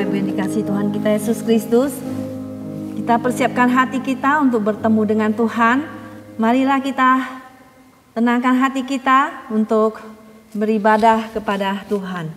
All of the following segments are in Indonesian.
Ibu yang dikasihi Tuhan kita Yesus Kristus, kita persiapkan hati kita untuk bertemu dengan Tuhan. Marilah kita tenangkan hati kita untuk beribadah kepada Tuhan.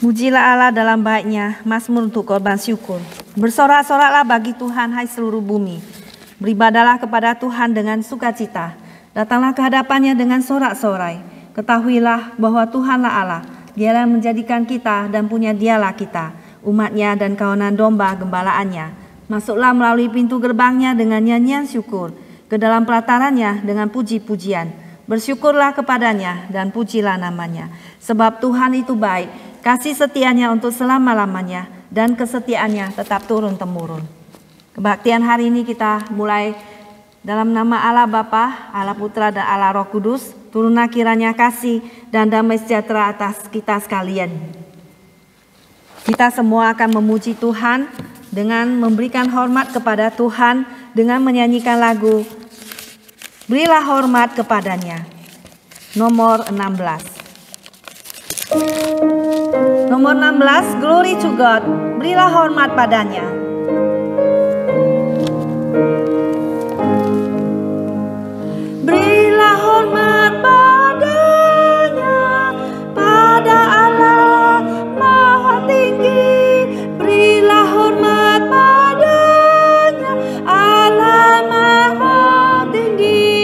Pujilah Allah dalam baiknya, mazmur untuk korban syukur. Bersorak-soraklah bagi Tuhan, hai seluruh bumi. Beribadahlah kepada Tuhan dengan sukacita. Datanglah ke hadapannya dengan sorak-sorai. Ketahuilah bahwa Tuhanlah Allah. Dialah yang menjadikan kita dan punya dialah kita, umatnya dan kawanan domba gembalaannya. Masuklah melalui pintu gerbangnya dengan nyanyian syukur, ke dalam pelatarannya dengan puji-pujian. Bersyukurlah kepadanya dan pujilah namanya. Sebab Tuhan itu baik, kasih setianya untuk selama-lamanya, dan kesetiaannya tetap turun-temurun. Kebaktian hari ini kita mulai dalam nama Allah Bapa, Allah Putra, dan Allah Roh Kudus. Turunlah kiranya kasih dan damai sejahtera atas kita sekalian. Kita semua akan memuji Tuhan dengan memberikan hormat kepada Tuhan, dengan menyanyikan lagu Berilah Hormat Kepadanya, nomor 16. Nomor 16, Glory to God, berilah hormat padanya. Berilah hormat padanya, pada Allah Maha Tinggi. Berilah hormat padanya, Allah Maha Tinggi.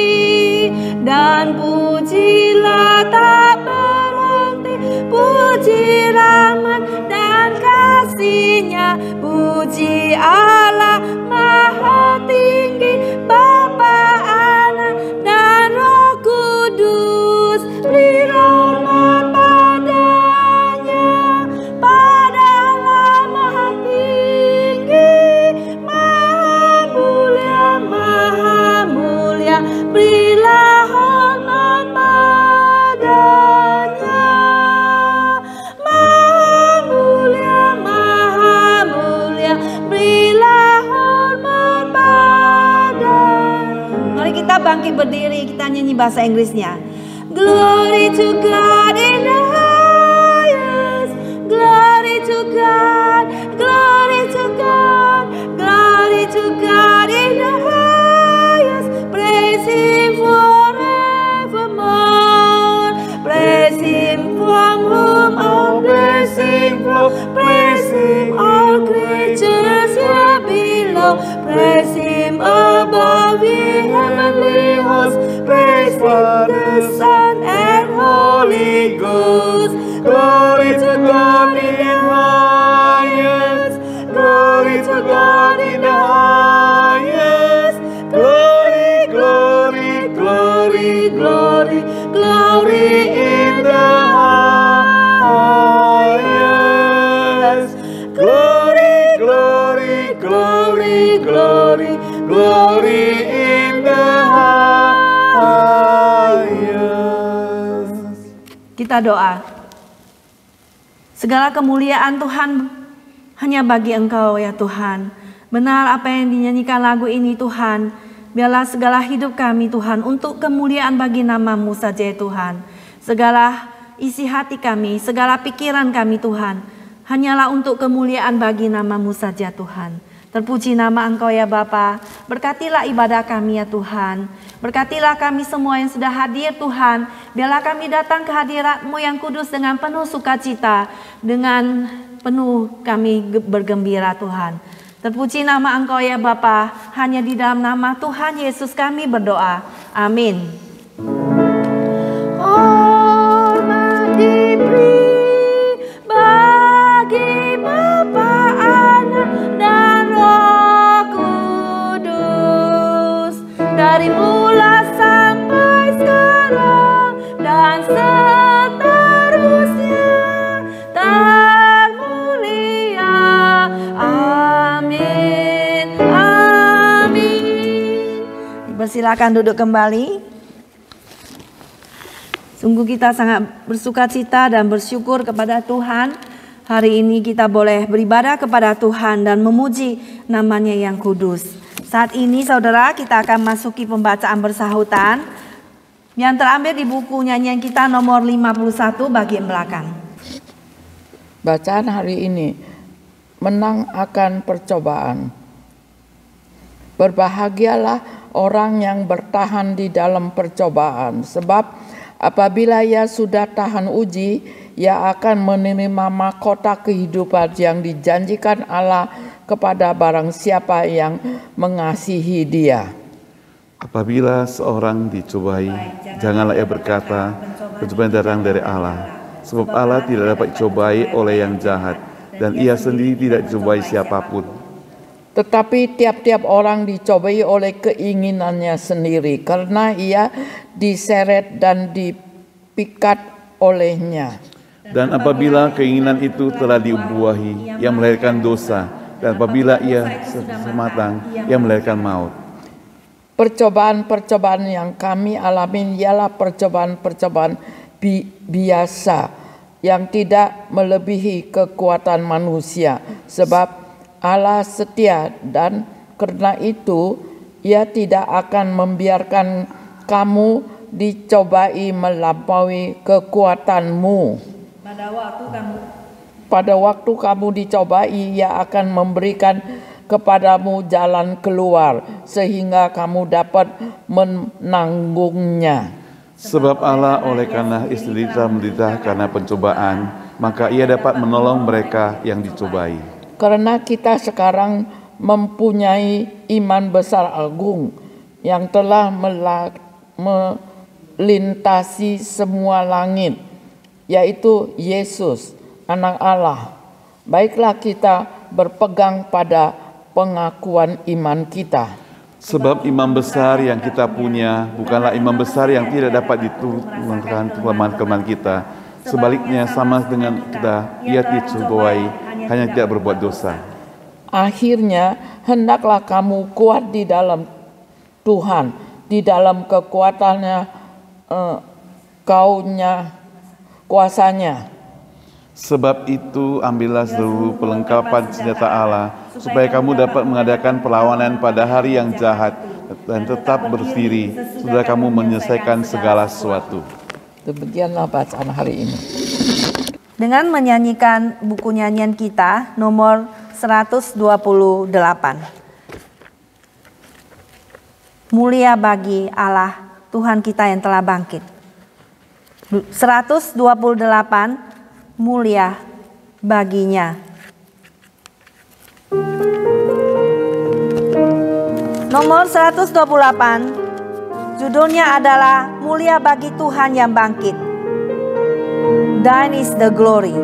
Dan pujilah tak berhenti, puji rahmat dan kasih-Nya. Puji Allah Maha Tinggi, Bapa, Anak, dan Roh Kudus. Berilah hormat padanya, pada Allah Maha Tinggi, Maha Mulia, Maha Mulia. Berilah hormat padanya, Maha Mulia, Maha Mulia. Berilah hormat padanya. Mari kita bangkit berdiri, kita nyanyi bahasa Inggrisnya. Glory to God in the highest, glory to God, glory to God, glory to God in the highest. Praise Him forevermore. Praise Him from whom all blessings flow. Praise Him all creatures here below. Praise Him above the heavenly hosts. Praise Him the Son and Holy Ghost. Glory to God in the highest. Glory to God in the highest. Glory, glory, glory, glory, glory in the highest. Glory, glory, glory, glory, glory in the highest. Kita doa. Segala kemuliaan Tuhan hanya bagi Engkau ya Tuhan. Benar apa yang dinyanyikan lagu ini Tuhan. Biarlah segala hidup kami Tuhan untuk kemuliaan bagi nama-Mu saja ya Tuhan. Segala isi hati kami, segala pikiran kami Tuhan, hanyalah untuk kemuliaan bagi nama-Mu saja Tuhan. Terpuji nama Engkau ya Bapa. Berkatilah ibadah kami ya Tuhan. Berkatilah kami semua yang sudah hadir Tuhan. Biarlah kami datang ke hadirat-Mu yang kudus dengan penuh sukacita. Dengan penuh kami bergembira Tuhan. Terpuji nama Engkau ya Bapa, hanya di dalam nama Tuhan Yesus kami berdoa. Amin. Hormat diberi bagi Bapa, Anak, dan Roh Kudus, dari mula sampai sekarang dan seterusnya, termulia. Amin. Amin. Persilakan duduk kembali. Sungguh kita sangat bersukacita dan bersyukur kepada Tuhan. Hari ini kita boleh beribadah kepada Tuhan dan memuji namanya yang kudus. Saat ini saudara, kita akan masuki pembacaan bersahutan yang terambil di buku nyanyian kita nomor 51 bagian belakang. Bacaan hari ini, menang akan percobaan. Berbahagialah orang yang bertahan di dalam percobaan, sebab apabila ia sudah tahan uji, ia akan menerima mahkota kehidupan yang dijanjikan Allah kepada barang siapa yang mengasihi Dia. Apabila seorang dicobai, janganlah ia berkata, percobaan datang dari Allah. Sebab Allah tidak dapat dicobai oleh yang jahat, dan ia sendiri tidak dicobai siapapun. Tetapi tiap-tiap orang dicobai oleh keinginannya sendiri, karena ia diseret dan dipikat olehnya. Dan apabila keinginan itu telah dibuahi, ia melahirkan dosa. Dan apabila ia sematang, ia melahirkan maut. Percobaan-percobaan yang kami alami ialah percobaan-percobaan biasa yang tidak melebihi kekuatan manusia, sebab Allah setia, dan karena itu Ia tidak akan membiarkan kamu dicobai melampaui kekuatanmu. Pada waktu kamu dicobai, Ia akan memberikan kepadamu jalan keluar, sehingga kamu dapat menanggungnya. Sebab Allah oleh karena istri menderita karena pencobaan, maka Ia dapat menolong mereka yang dicobai. Karena kita sekarang mempunyai iman besar agung yang telah melintasi semua langit, yaitu Yesus, Anak Allah. Baiklah kita berpegang pada pengakuan iman kita. Sebab imam besar yang kita punya bukanlah imam besar yang tidak dapat diturunkan kelemahan-kelemahan kita. Sebaliknya sama dengan kita, ia dicobai, hanya tidak berbuat dosa. Akhirnya hendaklah kamu kuat di dalam Tuhan, di dalam kekuatannya, kuasanya. Sebab itu ambillah seluruh perlengkapan senjata Allah, supaya kamu dapat mengadakan perlawanan pada hari yang jahat dan tetap berdiri, sudah kamu menyelesaikan segala sesuatu. Demikianlah bacaan hari ini. Dengan menyanyikan buku nyanyian kita nomor 128. Mulia bagi Allah Tuhan kita yang telah bangkit. 128, mulia baginya. Nomor 128, judulnya adalah Mulia bagi Tuhan yang bangkit. Thine is the glory.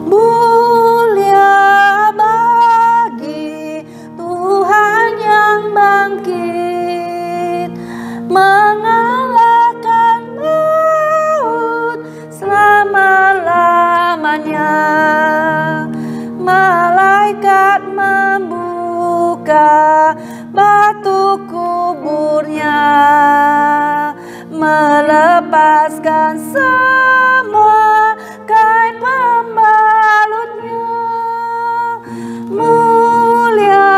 Mulia bagi Tuhan yang bangkit, mengalahkan maut selama-lamanya. Malaikat membuka batu kuburnya, melepaskan semua kain pembalutnya. Mulia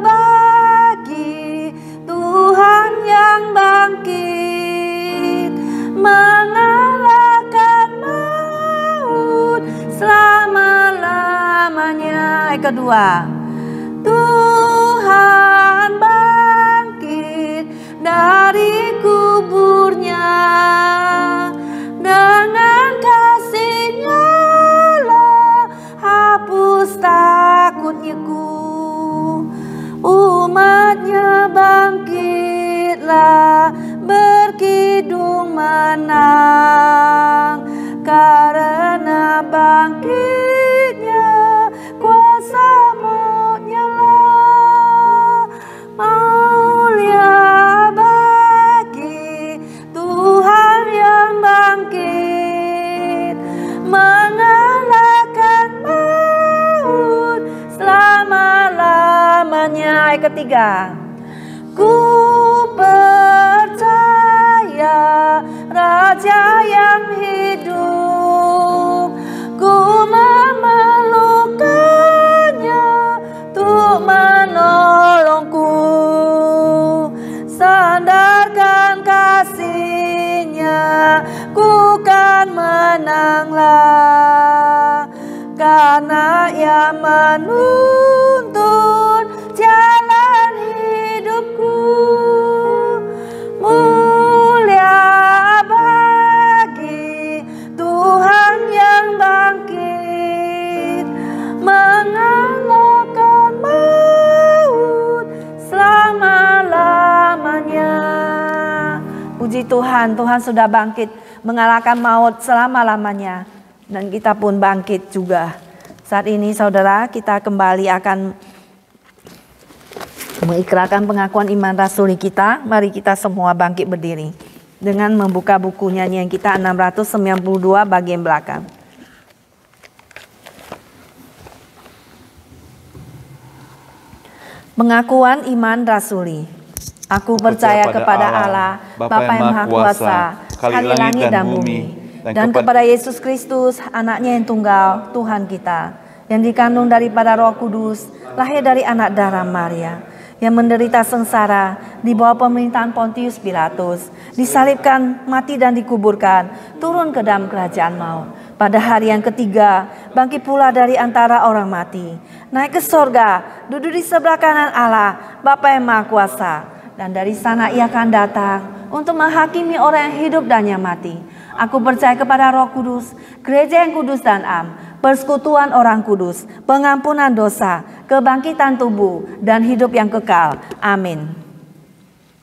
bagi Tuhan yang bangkit, mengalahkan maut selama-lamanya. Kedua, Tuhan bangkit dari kuburnya, dengan kasih-Nya takutnya ku. Umatnya bangkitlah, berkidung menang, karena bangkitnya kuasa mautnya lah. Mulia bagi Tuhan yang bangkit, mengalahkan maut selama-lamanya. Ayat ketiga, ku percaya Raja yang hidup, ku memerlukannya untuk menolongku. Sandarkan kasih-Nya, ku kan menanglah, karena Ia menuntun jalan hidupku. Mulia bagi Tuhan yang bangkit, mengalahkan maut selama-lamanya. Puji Tuhan, Tuhan sudah bangkit mengalahkan maut selama-lamanya, dan kita pun bangkit juga. Saat ini saudara, kita kembali akan mengikrarkan pengakuan iman rasuli kita. Mari kita semua bangkit berdiri dengan membuka buku nyanyian kita 692 bagian belakang. Pengakuan iman rasuli. Aku percaya kepada Allah, Bapa yang Maha Kuasa, Kali langit dan bumi, dan kepada Yesus Kristus, anaknya yang tunggal, Tuhan kita, yang dikandung daripada Roh Kudus, lahir dari anak darah Maria, yang menderita sengsara di bawah pemerintahan Pontius Pilatus, disalibkan, mati dan dikuburkan, turun ke dalam kerajaan maut. Pada hari yang ketiga, bangkit pula dari antara orang mati, naik ke sorga, duduk di sebelah kanan Allah, Bapa yang Maha Kuasa, dan dari sana Ia akan datang untuk menghakimi orang yang hidup dan yang mati. Aku percaya kepada Roh Kudus, gereja yang kudus dan am, persekutuan orang kudus, pengampunan dosa, kebangkitan tubuh, dan hidup yang kekal. Amin.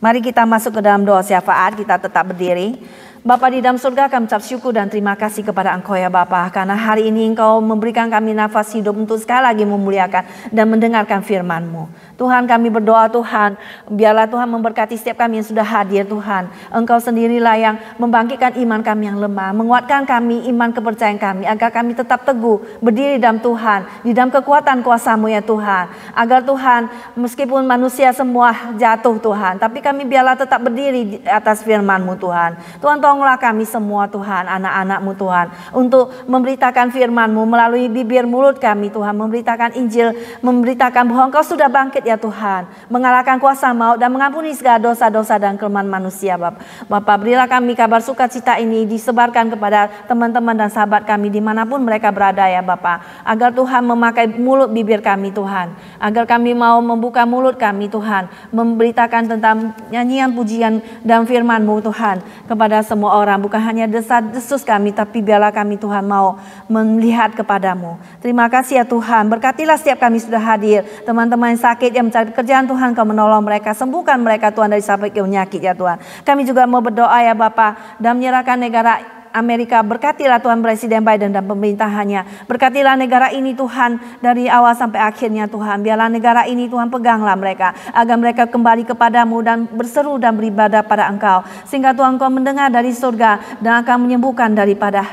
Mari kita masuk ke dalam doa syafaat. Kita tetap berdiri. Bapa di dalam surga, kami ucap syukur dan terima kasih kepada Engkau ya Bapa, karena hari ini Engkau memberikan kami nafas hidup untuk sekali lagi memuliakan dan mendengarkan firman-Mu. Tuhan, kami berdoa Tuhan, biarlah Tuhan memberkati setiap kami yang sudah hadir Tuhan. Engkau sendirilah yang membangkitkan iman kami yang lemah, menguatkan kami iman kepercayaan kami, agar kami tetap teguh berdiri dalam Tuhan, di dalam kekuatan kuasa-Mu ya Tuhan. Agar Tuhan, meskipun manusia semua jatuh Tuhan, tapi kami biarlah tetap berdiri di atas firman-Mu Tuhan. Tuhan, tolonglah kami semua Tuhan, anak-anak-Mu Tuhan, untuk memberitakan firman-Mu melalui bibir mulut kami Tuhan, memberitakan Injil, memberitakan bahwa Engkau sudah bangkit ya Tuhan, mengalahkan kuasa maut dan mengampuni segala dosa-dosa dan kelemahan manusia Bapa. Berilah kami kabar sukacita ini disebarkan kepada teman-teman dan sahabat kami dimanapun mereka berada ya Bapa, agar Tuhan memakai mulut bibir kami Tuhan, agar kami mau membuka mulut kami Tuhan, memberitakan tentang nyanyian pujian dan firman-Mu Tuhan kepada semua orang, bukan hanya desas-desus kami, tapi biarlah kami Tuhan mau melihat kepadamu. Terima kasih ya Tuhan, berkatilah setiap kami sudah hadir, teman-teman yang sakit yang mencari pekerjaan Tuhan, Kau menolong mereka, sembuhkan mereka Tuhan dari sakit penyakit ya Tuhan. Kami juga mau berdoa ya Bapa, dan menyerahkan negara Amerika. Berkatilah Tuhan Presiden Biden dan pemerintahannya, berkatilah negara ini Tuhan dari awal sampai akhirnya Tuhan. Biarlah negara ini Tuhan peganglah mereka, agar mereka kembali kepadamu dan berseru dan beribadah pada Engkau, sehingga Tuhan Kau mendengar dari surga dan akan menyembuhkan daripada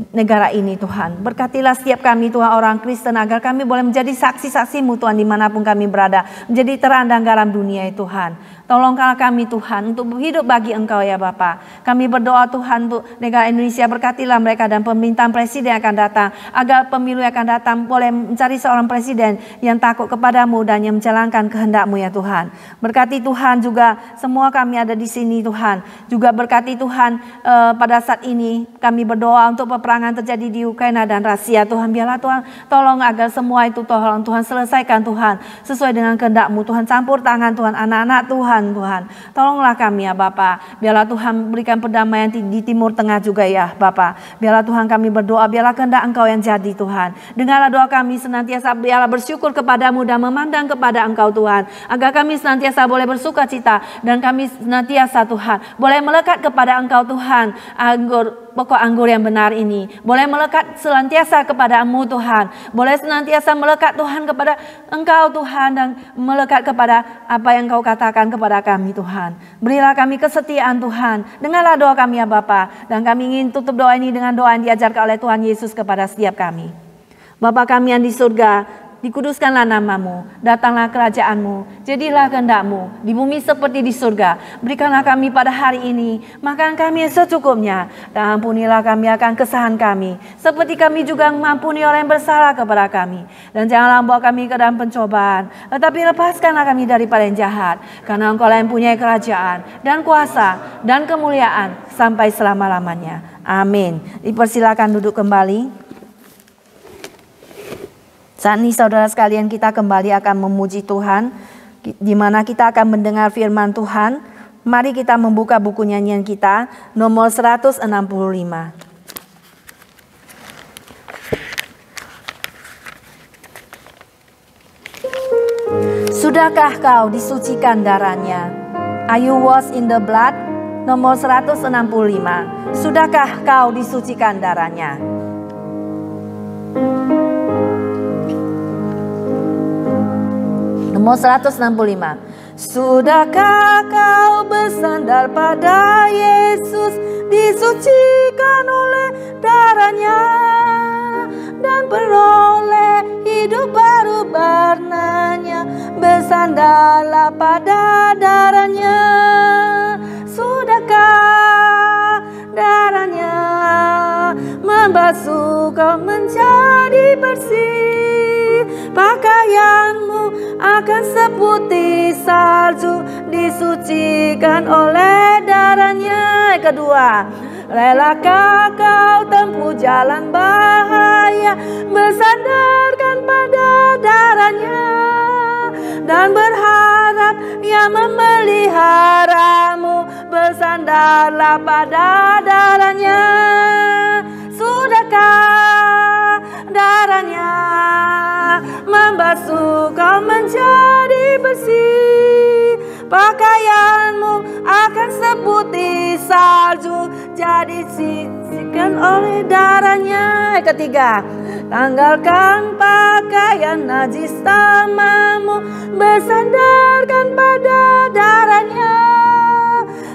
negara ini Tuhan. Berkatilah setiap kami Tuhan orang Kristen, agar kami boleh menjadi saksi-saksi-Mu Tuhan dimanapun kami berada, menjadi terang dan garam dunia ya Tuhan. Tolonglah kami Tuhan untuk hidup bagi Engkau ya Bapa. Kami berdoa Tuhan untuk negara Indonesia, berkatilah mereka dan pemerintahan presiden akan datang, agar pemilu yang akan datang boleh mencari seorang presiden yang takut kepadamu dan yang menjalankan kehendak-Mu ya Tuhan. Berkati Tuhan juga semua kami ada di sini Tuhan. Juga berkati Tuhan pada saat ini kami berdoa untuk peperangan terjadi di Ukraina dan Rusia Tuhan. Biarlah Tuhan tolong agar semua itu tolong Tuhan selesaikan Tuhan. Sesuai dengan kehendak-Mu Tuhan, campur tangan Tuhan, anak-anak Tuhan. Tolonglah kami ya Bapa. Biarlah Tuhan berikan perdamaian di Timur Tengah juga ya Bapa. Biarlah Tuhan kami berdoa, biarlah kehendak Engkau yang jadi Tuhan. Dengarlah doa kami senantiasa, biarlah bersyukur kepada-Mu dan memandang kepada Engkau Tuhan. Agar kami senantiasa boleh bersuka cita dan kami senantiasa Tuhan boleh melekat kepada Engkau Tuhan. Pokok anggur yang benar ini boleh melekat senantiasa kepada-Mu Tuhan. Boleh senantiasa melekat Tuhan kepada Engkau Tuhan dan melekat kepada apa yang Engkau katakan kepada kami Tuhan. Berilah kami kesetiaan Tuhan. Dengarlah doa kami ya Bapa. Dan kami ingin tutup doa ini dengan doa yang diajarkan oleh Tuhan Yesus kepada setiap kami. Bapa kami yang di surga, dikuduskanlah nama-Mu, datanglah kerajaan-Mu, jadilah kehendak-Mu di bumi seperti di surga. Berikanlah kami pada hari ini makan kami secukupnya, dan ampunilah kami akan kesalahan kami, seperti kami juga mengampuni orang yang bersalah kepada kami. Dan janganlah bawa kami ke dalam pencobaan, tetapi lepaskanlah kami daripada yang jahat, karena Engkau yang punya kerajaan dan kuasa dan kemuliaan sampai selama-lamanya. Amin. Dipersilakan duduk kembali. Saat ini saudara sekalian, kita kembali akan memuji Tuhan, di mana kita akan mendengar firman Tuhan. Mari kita membuka buku nyanyian kita nomor 165. Sudahkah kau disucikan darahnya? Are you washed in the blood? Nomor 165. Sudahkah kau disucikan darahnya? Nomor 165. Sudahkah kau bersandar pada Yesus, disucikan oleh darahnya, dan beroleh hidup baru barananya? Bersandarlah pada darahnya. Sudahkah darahnya membasuh kau menjadi bersih? Pakaianmu akan seputih salju, disucikan oleh darahnya. Kedua, relakah kau tempuh jalan bahaya, bersandarkan pada darahnya, dan berharap Ia memeliharamu? Bersandarlah pada darahnya. Sudahkah darahnya membasuh kau menjadi bersih? Pakaianmu akan seputih salju, jadi disucikan oleh darahnya. Ketiga, tanggalkan pakaian najis tamamu, bersandarkan pada darahnya.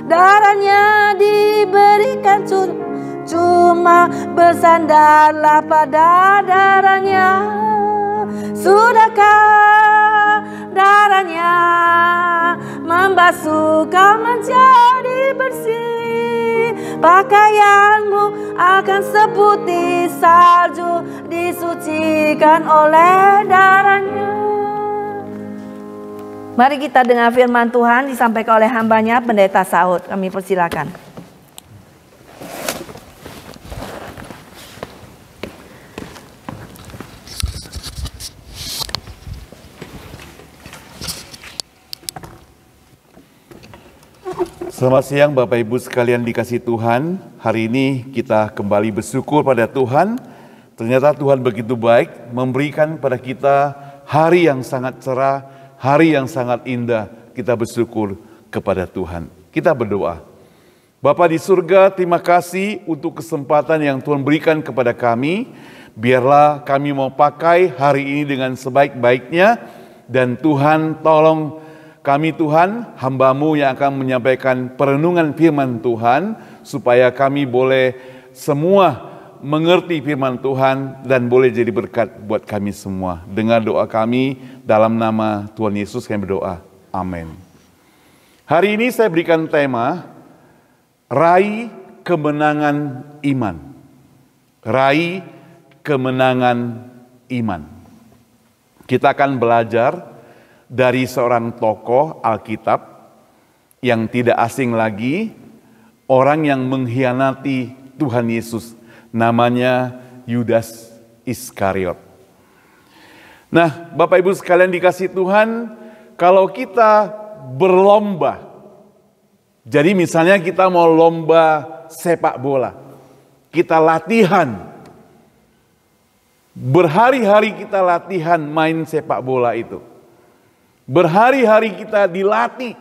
Darahnya diberikan cuma, bersandarlah pada darahnya. Sudahkah darahnya membasuh kau menjadi bersih? Pakaianmu akan seputih salju, disucikan oleh darahnya. Mari kita dengar firman Tuhan disampaikan oleh hambanya Pendeta Saud. Kami persilakan. Selamat siang Bapak Ibu sekalian dikasihi Tuhan. Hari ini kita kembali bersyukur pada Tuhan. Ternyata Tuhan begitu baik memberikan pada kita hari yang sangat cerah, hari yang sangat indah. Kita bersyukur kepada Tuhan. Kita berdoa. Bapa di surga, terima kasih untuk kesempatan yang Tuhan berikan kepada kami. Biarlah kami mau pakai hari ini dengan sebaik-baiknya. Dan Tuhan tolong kami Tuhan, hamba-Mu yang akan menyampaikan perenungan firman Tuhan, supaya kami boleh semua mengerti firman Tuhan dan boleh jadi berkat buat kami semua. Dengar doa kami dalam nama Tuhan Yesus kami berdoa. Amin. Hari ini saya berikan tema, Raih Kemenangan Iman. Raih Kemenangan Iman. Kita akan belajar dari seorang tokoh Alkitab yang tidak asing lagi, orang yang mengkhianati Tuhan Yesus Namanya Yudas Iskariot. Nah, Bapak Ibu sekalian dikasih Tuhan, kalau kita berlomba, jadi misalnya kita mau lomba sepak bola, kita latihan, berhari-hari kita latihan main sepak bola itu. Berhari-hari kita dilatih,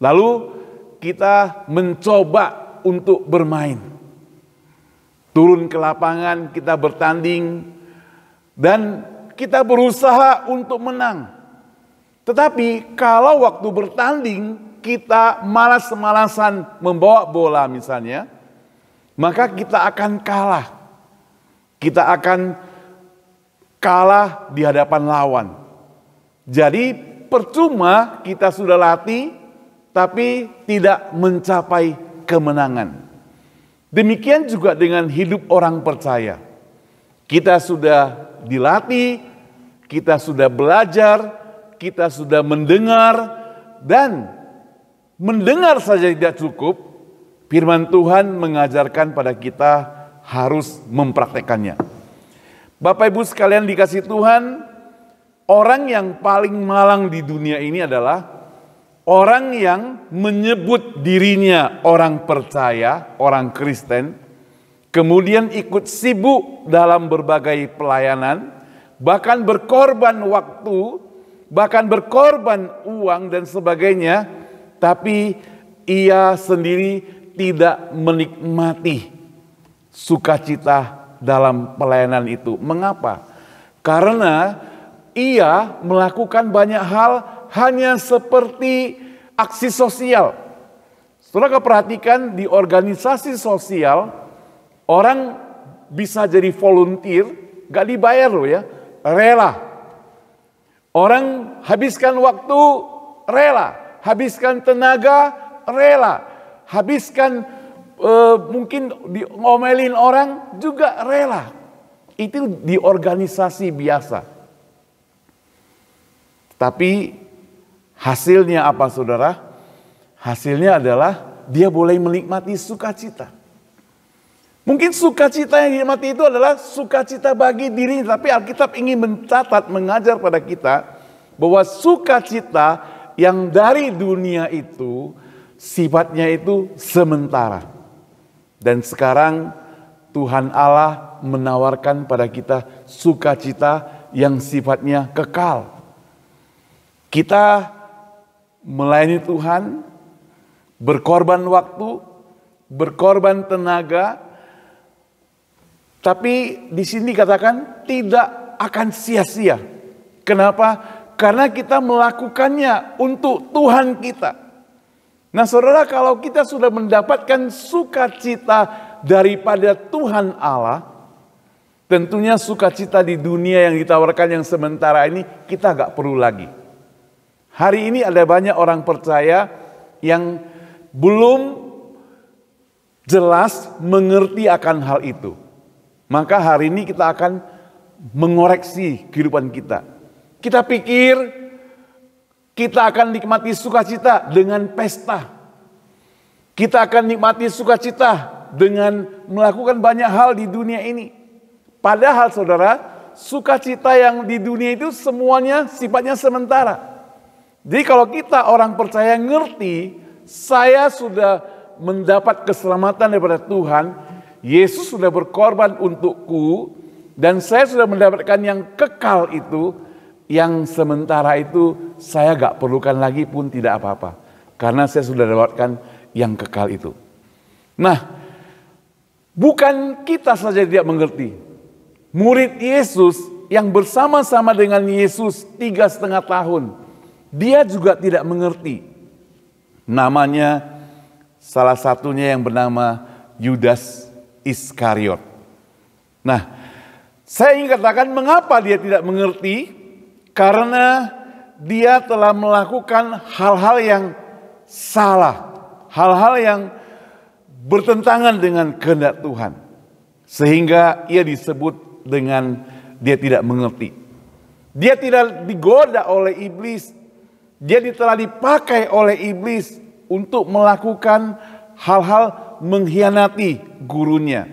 lalu kita mencoba untuk bermain. Turun ke lapangan, kita bertanding, dan kita berusaha untuk menang. Tetapi kalau waktu bertanding kita malas-malasan membawa bola misalnya, maka kita akan kalah. Kita akan kalah di hadapan lawan. Jadi percuma kita sudah latih, tapi tidak mencapai kemenangan. Demikian juga dengan hidup orang percaya. Kita sudah dilatih, kita sudah belajar, kita sudah mendengar, dan mendengar saja tidak cukup. Firman Tuhan mengajarkan pada kita harus mempraktekannya. Bapak Ibu sekalian dikasih Tuhan, orang yang paling malang di dunia ini adalah orang yang menyebut dirinya orang percaya, orang Kristen, kemudian ikut sibuk dalam berbagai pelayanan, bahkan berkorban waktu, bahkan berkorban uang dan sebagainya, tapi ia sendiri tidak menikmati sukacita dalam pelayanan itu. Mengapa? Karena ia melakukan banyak hal hanya seperti aksi sosial. Saudara perhatikan di organisasi sosial, orang bisa jadi volunteer, gak dibayar loh ya, rela. Orang habiskan waktu, rela. Habiskan tenaga, rela. Habiskan mungkin ngomelin orang, juga rela. Itu di organisasi biasa. Tapi hasilnya apa saudara? Hasilnya adalah dia boleh menikmati sukacita. Mungkin sukacita yang dinikmati itu adalah sukacita bagi dirinya. Tapi Alkitab ingin mencatat, mengajar pada kita bahwa sukacita yang dari dunia itu sifatnya itu sementara. Dan sekarang Tuhan Allah menawarkan pada kita sukacita yang sifatnya kekal. Kita melayani Tuhan, berkorban waktu, berkorban tenaga, tapi di sini katakan tidak akan sia-sia. Kenapa? Karena kita melakukannya untuk Tuhan kita. Nah saudara, kalau kita sudah mendapatkan sukacita daripada Tuhan Allah, tentunya sukacita di dunia yang ditawarkan yang sementara ini kita gak perlu lagi. Hari ini ada banyak orang percaya yang belum jelas mengerti akan hal itu. Maka hari ini kita akan mengoreksi kehidupan kita. Kita pikir kita akan nikmati sukacita dengan pesta. Kita akan nikmati sukacita dengan melakukan banyak hal di dunia ini. Padahal saudara, sukacita yang di dunia itu semuanya sifatnya sementara. Jadi kalau kita orang percaya ngerti, saya sudah mendapat keselamatan daripada Tuhan, Yesus sudah berkorban untukku, dan saya sudah mendapatkan yang kekal itu, yang sementara itu saya gak perlukan lagi pun tidak apa-apa. Karena saya sudah dapatkan yang kekal itu. Nah, bukan kita saja tidak mengerti. Murid Yesus yang bersama-sama dengan Yesus 3,5 tahun, dia juga tidak mengerti. Namanya salah satunya yang bernama Yudas Iskariot. Nah, saya ingin katakan mengapa dia tidak mengerti? Karena dia telah melakukan hal-hal yang salah, hal-hal yang bertentangan dengan kehendak Tuhan. Sehingga ia disebut dengan dia tidak mengerti. Dia tidak digoda oleh iblis. Dia telah dipakai oleh iblis untuk melakukan hal-hal mengkhianati gurunya.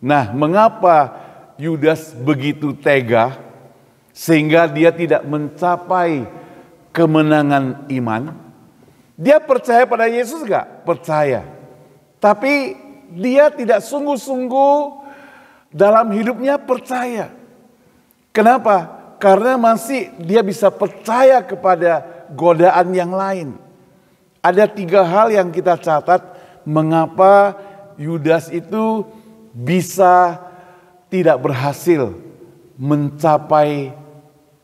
Nah, mengapa Yudas begitu tega sehingga dia tidak mencapai kemenangan iman? Dia percaya pada Yesus gak? Percaya. Tapi dia tidak sungguh-sungguh dalam hidupnya percaya. Kenapa? Karena masih dia bisa percaya kepada godaan yang lain. Ada 3 hal yang kita catat mengapa Yudas itu bisa tidak berhasil mencapai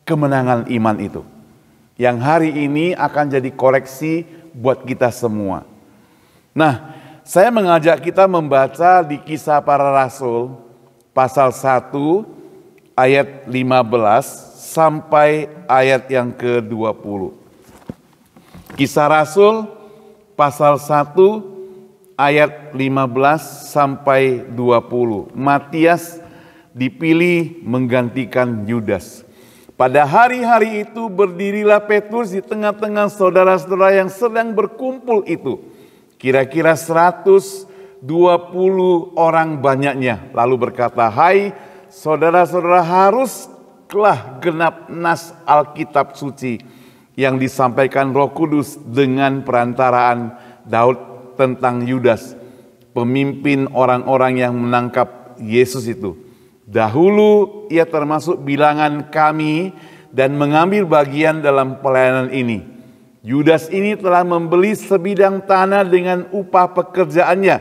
kemenangan iman itu. Yang hari ini akan jadi koreksi buat kita semua. Nah, saya mengajak kita membaca di Kisah Para Rasul pasal 1 ayat 15 sampai ayat yang ke-20. Kisah Rasul pasal 1 ayat 15 sampai 20. Matias dipilih menggantikan Yudas. Pada hari-hari itu berdirilah Petrus di tengah-tengah saudara-saudara yang sedang berkumpul itu. Kira-kira 120 orang banyaknya. Lalu berkata, "Hai saudara-saudara, haruslah genap nas Alkitab suci yang disampaikan Roh Kudus dengan perantaraan Daud tentang Yudas, pemimpin orang-orang yang menangkap Yesus itu. Dahulu ia termasuk bilangan kami dan mengambil bagian dalam pelayanan ini. Yudas ini telah membeli sebidang tanah dengan upah pekerjaannya.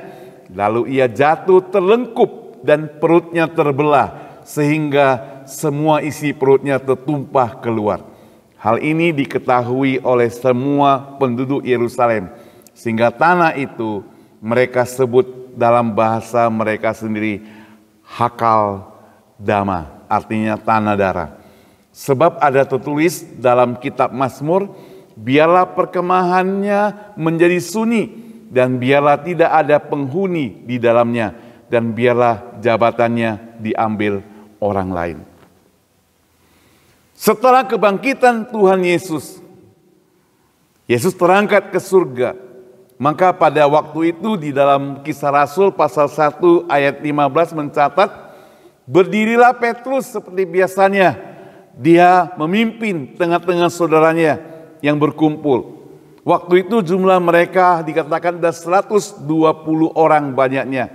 Lalu ia jatuh terlengkup dan perutnya terbelah sehingga semua isi perutnya tertumpah keluar. Hal ini diketahui oleh semua penduduk Yerusalem, sehingga tanah itu mereka sebut dalam bahasa mereka sendiri Hakal Dama, artinya tanah darah. Sebab ada tertulis dalam kitab Mazmur, biarlah perkemahannya menjadi sunyi dan biarlah tidak ada penghuni di dalamnya dan biarlah jabatannya diambil orang lain. Setelah kebangkitan Tuhan Yesus, Yesus terangkat ke surga. Maka pada waktu itu di dalam Kisah Rasul pasal 1 ayat 15 mencatat, berdirilah Petrus seperti biasanya. Dia memimpin tengah-tengah saudaranya yang berkumpul. Waktu itu jumlah mereka dikatakan ada 120 orang banyaknya.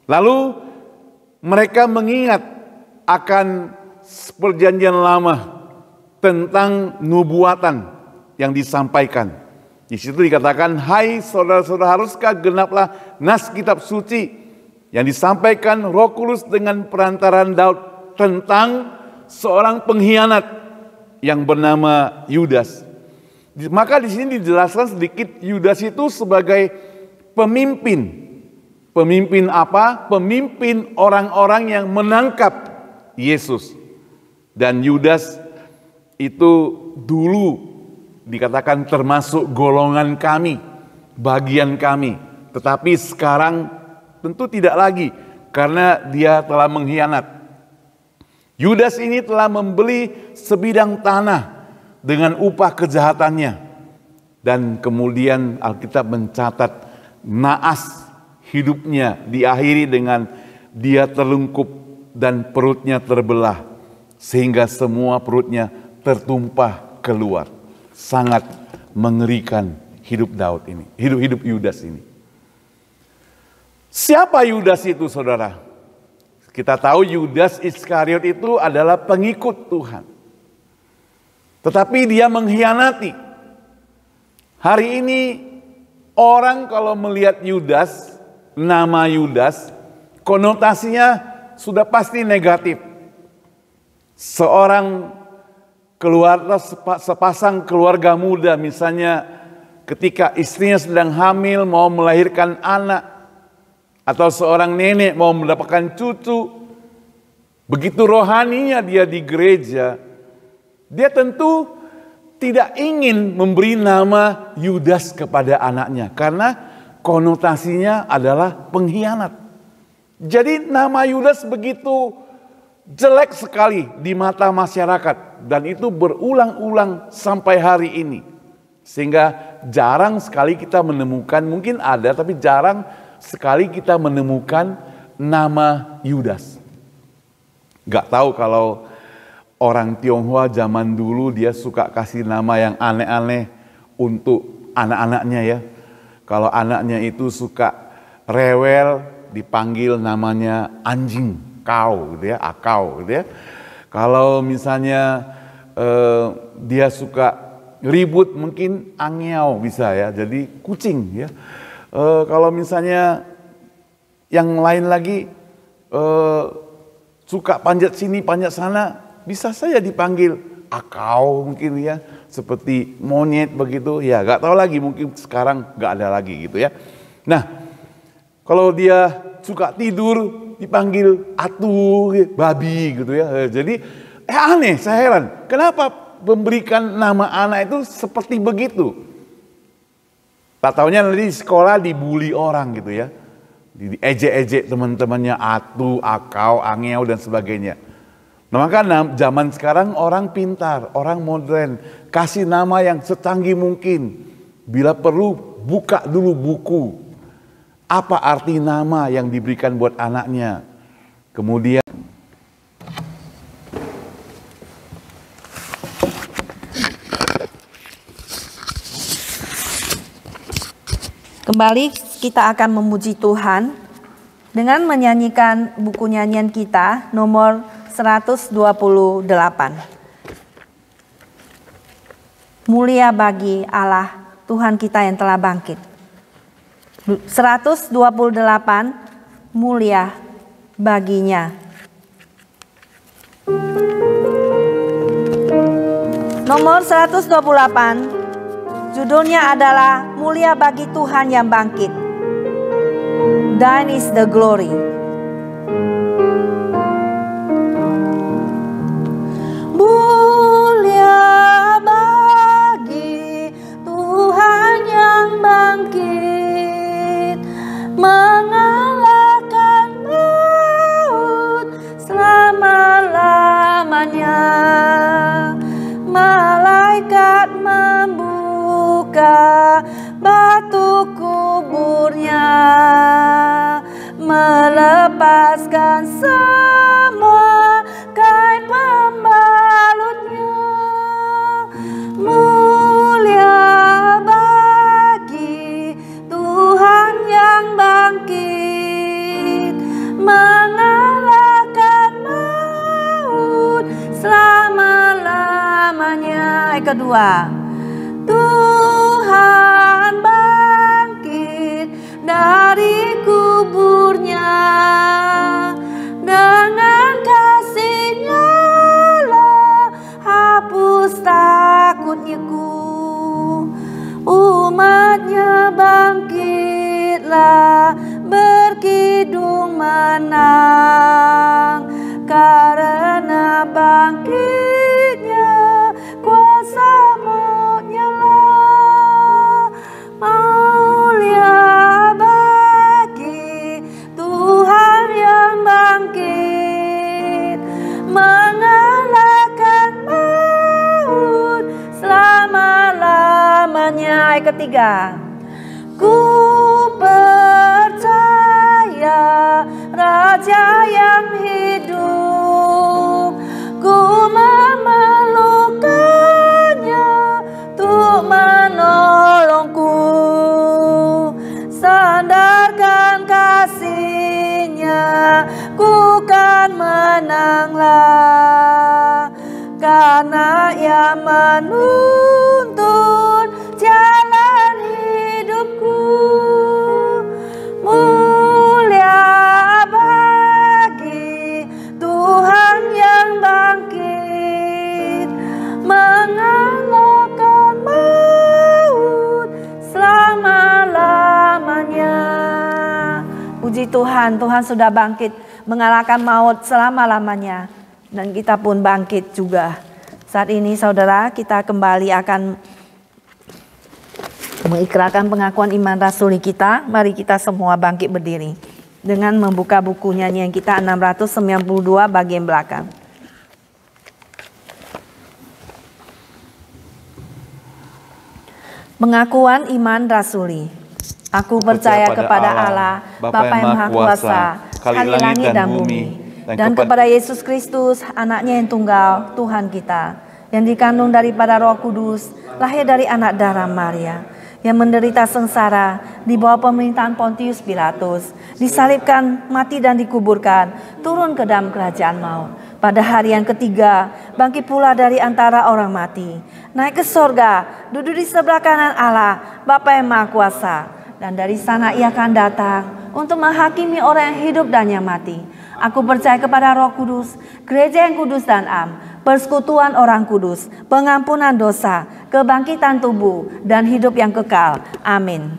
Lalu mereka mengingat akan perjanjian lama tentang nubuatan yang disampaikan. Di situ dikatakan, hai saudara-saudara, haruskah genaplah nas kitab suci yang disampaikan Roh Kudus dengan perantaraan Daud tentang seorang pengkhianat yang bernama Yudas. Maka di sini dijelaskan sedikit Yudas itu sebagai pemimpin. Pemimpin apa? Pemimpin orang-orang yang menangkap Yesus. Dan Yudas itu dulu dikatakan termasuk golongan kami, bagian kami. Tetapi sekarang tentu tidak lagi karena dia telah mengkhianat. Yudas ini telah membeli sebidang tanah dengan upah kejahatannya. Dan kemudian Alkitab mencatat naas hidupnya diakhiri dengan dia terlengkup dan perutnya terbelah. Sehingga semua perutnya tertumpah keluar. Sangat mengerikan hidup Daud ini, hidup Yudas ini. Siapa Yudas itu, saudara? Kita tahu Yudas Iskariot itu adalah pengikut Tuhan. Tetapi dia mengkhianati. Hari ini orang kalau melihat Yudas, nama Yudas, konotasinya sudah pasti negatif. Seorang sepasang keluarga muda, misalnya ketika istrinya sedang hamil mau melahirkan anak, atau seorang nenek mau mendapatkan cucu, begitu rohaninya dia di gereja, dia tentu tidak ingin memberi nama Yudas kepada anaknya karena konotasinya adalah pengkhianat. Jadi nama Yudas begitu jelek sekali di mata masyarakat dan itu berulang-ulang sampai hari ini. Sehingga jarang sekali kita menemukan, mungkin ada tapi jarang sekali kita menemukan nama Yudas. Gak tahu kalau orang Tionghoa zaman dulu dia suka kasih nama yang aneh-aneh untuk anak-anaknya ya. Kalau anaknya itu suka rewel, dipanggil namanya anjing, kau gitu ya, akau gitu ya. Kalau misalnya dia suka ribut mungkin angiau bisa ya, jadi kucing ya. Kalau misalnya yang lain lagi suka panjat sini panjat sana, bisa saja dipanggil akau mungkin ya, seperti monyet begitu ya, gak tahu lagi, mungkin sekarang gak ada lagi gitu ya. Nah, kalau dia suka tidur dipanggil atu, babi gitu ya. Jadi aneh, saya heran kenapa memberikan nama anak itu seperti begitu. Tak taunya nanti di sekolah dibully orang gitu ya, diejek-ejek teman-temannya atu, akau, angeu dan sebagainya. Nah, maka zaman sekarang orang pintar, orang modern, kasih nama yang secanggih mungkin. Bila perlu buka dulu buku. Apa arti nama yang diberikan buat anaknya. Kemudian kembali kita akan memuji Tuhan dengan menyanyikan buku nyanyian kita nomor 128. Mulia bagi Allah Tuhan kita yang telah bangkit. 128 mulia baginya. Nomor 128 judulnya adalah Mulia bagi Tuhan yang bangkit. Thine is the glory. Mulia bagi Tuhan yang bangkit, mengalahkan maut selama-lamanya. Malaikat membuka batu kuburnya, melepaskan semua kain pembalutnya. Mulia bagi Tuhan yang bangkit, mengalahkan maut selama-lamanya. Yang kedua, Tuhan bangkit dari kuburnya, dengan kasih-Nya lah hapus takutnya-ku. Umat-Nya bangkitlah berkidung menang, karena bangkitnya kuasa maut-Nya lah. Mulia bagi Tuhan yang bangkit, mengalahkan maut selama-lamanya. Yang ketiga, ku percaya Raja yang hidup, ku memerlukannya untuk menolongku. Sandarkan kasih-Nya, ku kan menanglah, karena Ia menuntun jalan hidupku. Mulia bagi Tuhan yang bangkit, mengalahkan maut selama-lamanya. Puji Tuhan, Tuhan sudah bangkit mengalahkan maut selama-lamanya, dan kita pun bangkit juga. Saat ini saudara, kita kembali akan mengikrarkan pengakuan iman rasuli kita. Mari kita semua bangkit berdiri dengan membuka buku nyanyian kita 692 bagian belakang. Pengakuan iman rasuli. Aku percaya kepada Allah, Bapa yang Maha Kuasa, sekali langit dan bumi. Dan kepada Yesus Kristus, anaknya yang tunggal, Tuhan kita, yang dikandung daripada Roh Kudus, lahir dari anak darah Maria, yang menderita sengsara di bawah pemerintahan Pontius Pilatus, disalibkan, mati dan dikuburkan, turun ke dalam kerajaan maut. Pada hari yang ketiga, bangkit pula dari antara orang mati, naik ke sorga, duduk di sebelah kanan Allah, Bapa yang Maha Kuasa. Dan dari sana ia akan datang untuk menghakimi orang yang hidup dan yang mati. Aku percaya kepada Roh Kudus, gereja yang kudus dan am, persekutuan orang kudus, pengampunan dosa, kebangkitan tubuh, dan hidup yang kekal. Amin.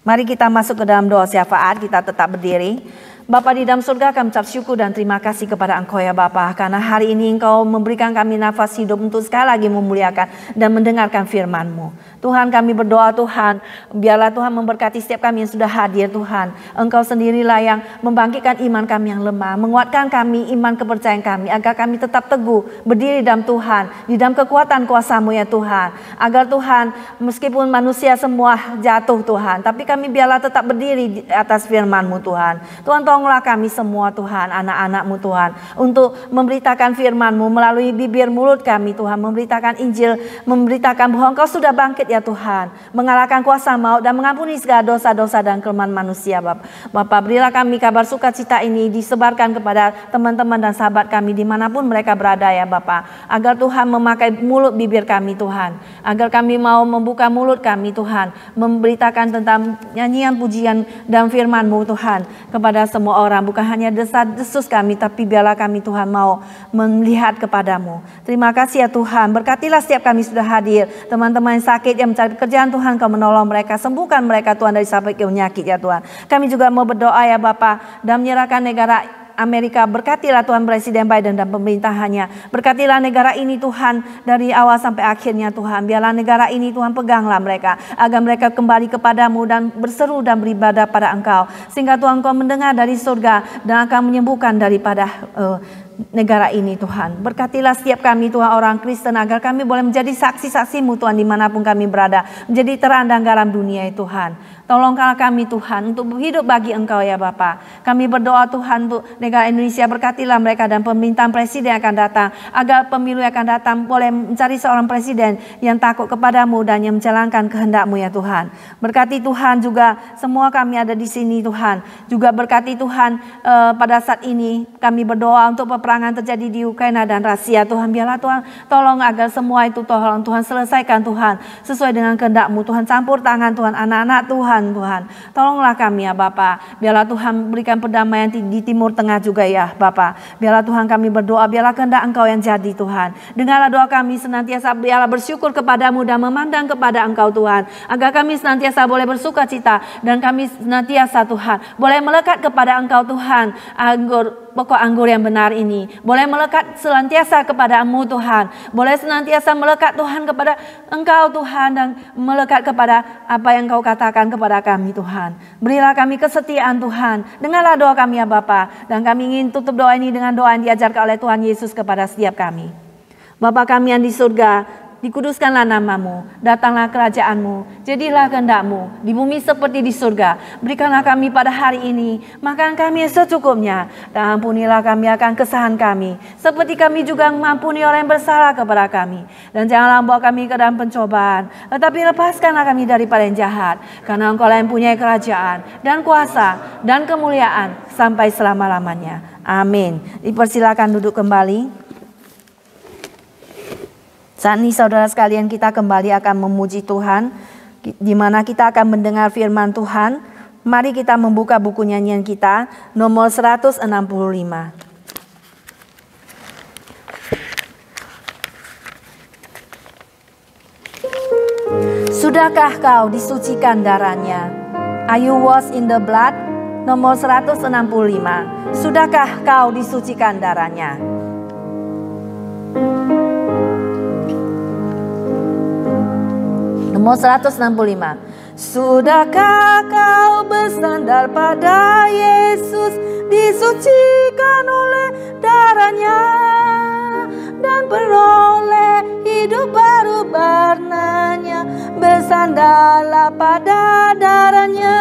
Mari kita masuk ke dalam doa syafaat, kita tetap berdiri. Bapa di dalam surga, kami ucap syukur dan terima kasih kepada Engkau ya Bapa, karena hari ini Engkau memberikan kami nafas hidup untuk sekali lagi memuliakan dan mendengarkan firman-Mu. Tuhan, kami berdoa Tuhan, biarlah Tuhan memberkati setiap kami yang sudah hadir Tuhan. Engkau sendirilah yang membangkitkan iman kami yang lemah, menguatkan kami iman kepercayaan kami, agar kami tetap teguh berdiri dalam Tuhan, di dalam kekuatan kuasa-Mu ya Tuhan. Agar Tuhan, meskipun manusia semua jatuh Tuhan, tapi kami biarlah tetap berdiri di atas firman-Mu Tuhan. Tuhan, tolonglah kami semua Tuhan, anak-anak-Mu Tuhan, untuk memberitakan firman-Mu melalui bibir mulut kami Tuhan, memberitakan Injil, memberitakan bahwa Engkau sudah bangkit ya Tuhan, mengalahkan kuasa maut dan mengampuni segala dosa-dosa dan kelemahan manusia Bapa. Berilah kami kabar sukacita ini disebarkan kepada teman-teman dan sahabat kami dimanapun mereka berada ya Bapa, agar Tuhan memakai mulut bibir kami Tuhan, agar kami mau membuka mulut kami Tuhan, memberitakan tentang nyanyian pujian dan firman-Mu Tuhan kepada semua orang, bukan hanya desas-desus kami, tapi biarlah kami Tuhan mau melihat kepadamu. Terima kasih ya Tuhan, berkatilah setiap kami sudah hadir, teman-teman yang sakit yang mencari pekerjaan Tuhan, Kau menolong mereka, sembuhkan mereka Tuhan dari sakit penyakit ya Tuhan. Kami juga mau berdoa ya Bapa, dan menyerahkan negara Amerika, berkatilah Tuhan Presiden Biden dan pemerintahannya. Berkatilah negara ini Tuhan dari awal sampai akhirnya Tuhan. Biarlah negara ini Tuhan peganglah mereka, agar mereka kembali kepadamu dan berseru dan beribadah pada Engkau. Sehingga Tuhan Kau mendengar dari surga dan akan menyembuhkan daripada negara ini Tuhan. Berkatilah setiap kami Tuhan orang Kristen, agar kami boleh menjadi saksi-saksi-Mu Tuhan dimanapun kami berada, menjadi terang dan garam dunia ya Tuhan. Tolonglah kami Tuhan untuk hidup bagi Engkau ya Bapa. Kami berdoa Tuhan untuk negara Indonesia, berkatilah mereka dan pemerintahan presiden yang akan datang, agar pemilu yang akan datang boleh mencari seorang presiden yang takut kepadamu dan yang menjalankan kehendak-Mu ya Tuhan. Berkati Tuhan juga semua kami ada di sini Tuhan. Juga berkati Tuhan pada saat ini kami berdoa untuk peperangan terjadi di Ukraina dan Rusia Tuhan. Biarlah Tuhan tolong agar semua itu tolong Tuhan selesaikan Tuhan sesuai dengan kehendak-Mu Tuhan. Campur tangan Tuhan anak-anak Tuhan, tolonglah kami ya Bapa. Biarlah Tuhan berikan perdamaian di Timur Tengah juga ya Bapa. Biarlah Tuhan kami berdoa, biarlah kehendak Engkau yang jadi Tuhan. Dengarlah doa kami senantiasa, biarlah bersyukur kepadamu dan memandang kepada Engkau Tuhan, agar kami senantiasa boleh bersuka cita dan kami senantiasa Tuhan boleh melekat kepada Engkau Tuhan. Pokok anggur yang benar ini boleh melekat senantiasa kepada-Mu Tuhan, boleh senantiasa melekat Tuhan kepada Engkau Tuhan, dan melekat kepada apa yang Engkau katakan kepada kami Tuhan. Berilah kami kesetiaan Tuhan. Dengarlah doa kami ya Bapa, dan kami ingin tutup doa ini dengan doa yang diajarkan oleh Tuhan Yesus kepada setiap kami. Bapa kami yang di surga, dikuduskanlah nama-Mu, datanglah kerajaan-Mu, jadilah kehendak-Mu di bumi seperti di surga. Berikanlah kami pada hari ini makan kami yang secukupnya, dan ampunilah kami akan kesalahan kami, seperti kami juga mengampuni orang yang bersalah kepada kami. Dan janganlah bawa kami ke dalam pencobaan, tetapi lepaskanlah kami daripada yang jahat, karena Engkau yang punya kerajaan dan kuasa dan kemuliaan sampai selama-lamanya. Amin. Dipersilakan duduk kembali. Saat ini saudara sekalian, kita kembali akan memuji Tuhan, di mana kita akan mendengar firman Tuhan. Mari kita membuka buku nyanyian kita nomor 165. Sudahkah kau disucikan darahnya? Are you washed in the blood? Nomor 165. Sudahkah kau disucikan darahnya? Nomor 165. Sudahkah kau bersandar pada Yesus, disucikan oleh darahnya, dan beroleh hidup baru barannya? Bersandarlah pada darahnya.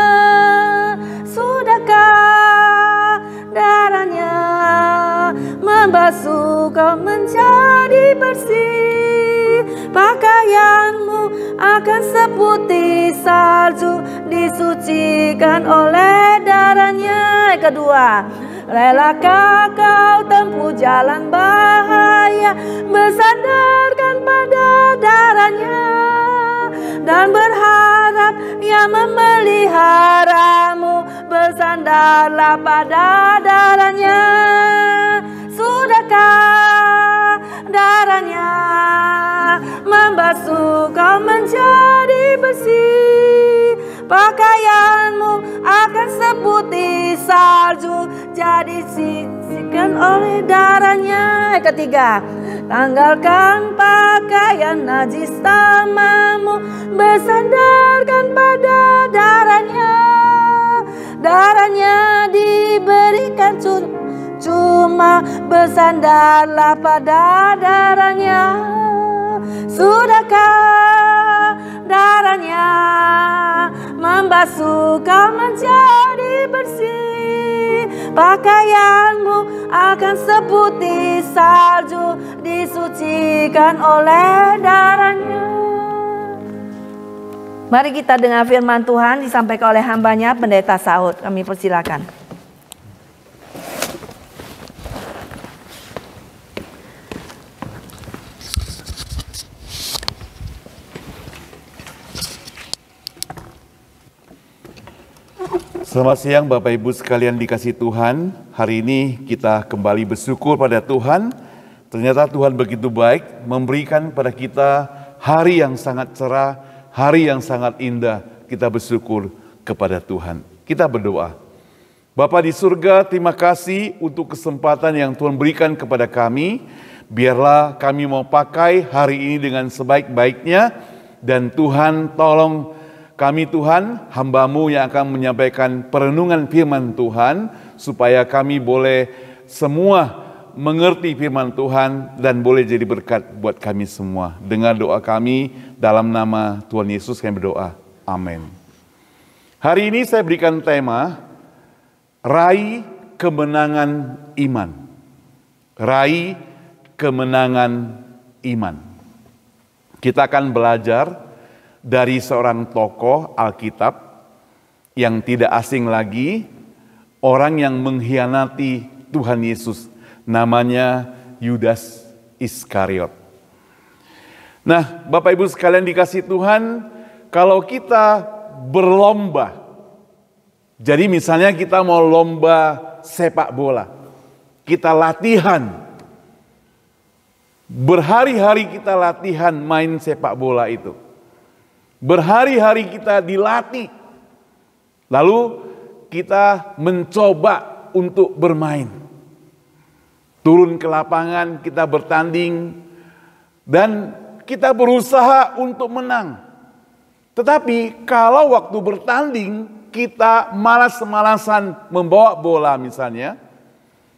Sudahkah membasuh kau menjadi bersih. Pakaianmu akan seputih salju, disucikan oleh darahnya. Kedua, relakah kau tempuh jalan bahaya, bersandarkan pada darahnya, dan berharap Ia memeliharamu, bersandarlah pada darahnya. Sudahkah darahnya membasuh kau menjadi bersih? Pakaianmu akan seputih salju, jadi disucikan oleh darahnya. Ketiga, tanggalkan pakaian najis tamamu, bersandarkan pada darahnya. Darahnya diberikan cuma, bersandarlah pada darahnya. Sudahkah darahnya membasuh kau menjadi bersih? Pakaianmu akan seputih salju, disucikan oleh darahnya. Mari kita dengar firman Tuhan disampaikan oleh hambanya Pendeta Saud. Kami persilakan. Selamat siang Bapak Ibu sekalian dikasih Tuhan. Hari ini kita kembali bersyukur pada Tuhan. Ternyata Tuhan begitu baik memberikan pada kita hari yang sangat cerah, hari yang sangat indah. Kita bersyukur kepada Tuhan. Kita berdoa. Bapa di surga, terima kasih untuk kesempatan yang Tuhan berikan kepada kami. Biarlah kami mau pakai hari ini dengan sebaik-baiknya. Dan Tuhan tolong kami Tuhan, hamba-Mu yang akan menyampaikan perenungan firman Tuhan, supaya kami boleh semua mengerti firman Tuhan dan boleh jadi berkat buat kami semua. Dengar doa kami dalam nama Tuhan Yesus kami berdoa. Amin. Hari ini saya berikan tema, Raih Kemenangan Iman. Raih Kemenangan Iman. Kita akan belajar dari seorang tokoh Alkitab yang tidak asing lagi, orang yang mengkhianati Tuhan Yesus, namanya Yudas Iskariot. Nah, Bapak Ibu sekalian dikasih Tuhan, kalau kita berlomba, jadi misalnya kita mau lomba sepak bola, kita latihan, berhari-hari kita latihan main sepak bola itu. Berhari-hari kita dilatih, lalu kita mencoba untuk bermain. Turun ke lapangan, kita bertanding, dan kita berusaha untuk menang. Tetapi kalau waktu bertanding, kita malas-malasan membawa bola misalnya,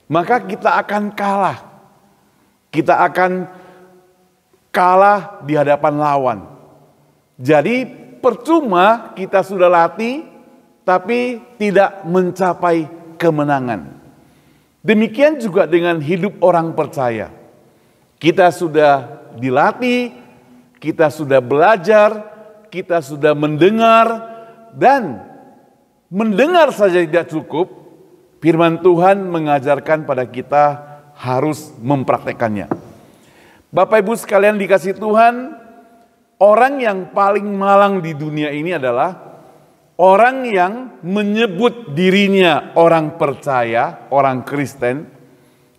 maka kita akan kalah. Kita akan kalah di hadapan lawan. Jadi percuma kita sudah latih, tapi tidak mencapai kemenangan. Demikian juga dengan hidup orang percaya. Kita sudah dilatih, kita sudah belajar, kita sudah mendengar, dan mendengar saja tidak cukup. Firman Tuhan mengajarkan pada kita harus mempraktekannya. Bapak Ibu sekalian dikasih Tuhan, orang yang paling malang di dunia ini adalah orang yang menyebut dirinya orang percaya, orang Kristen,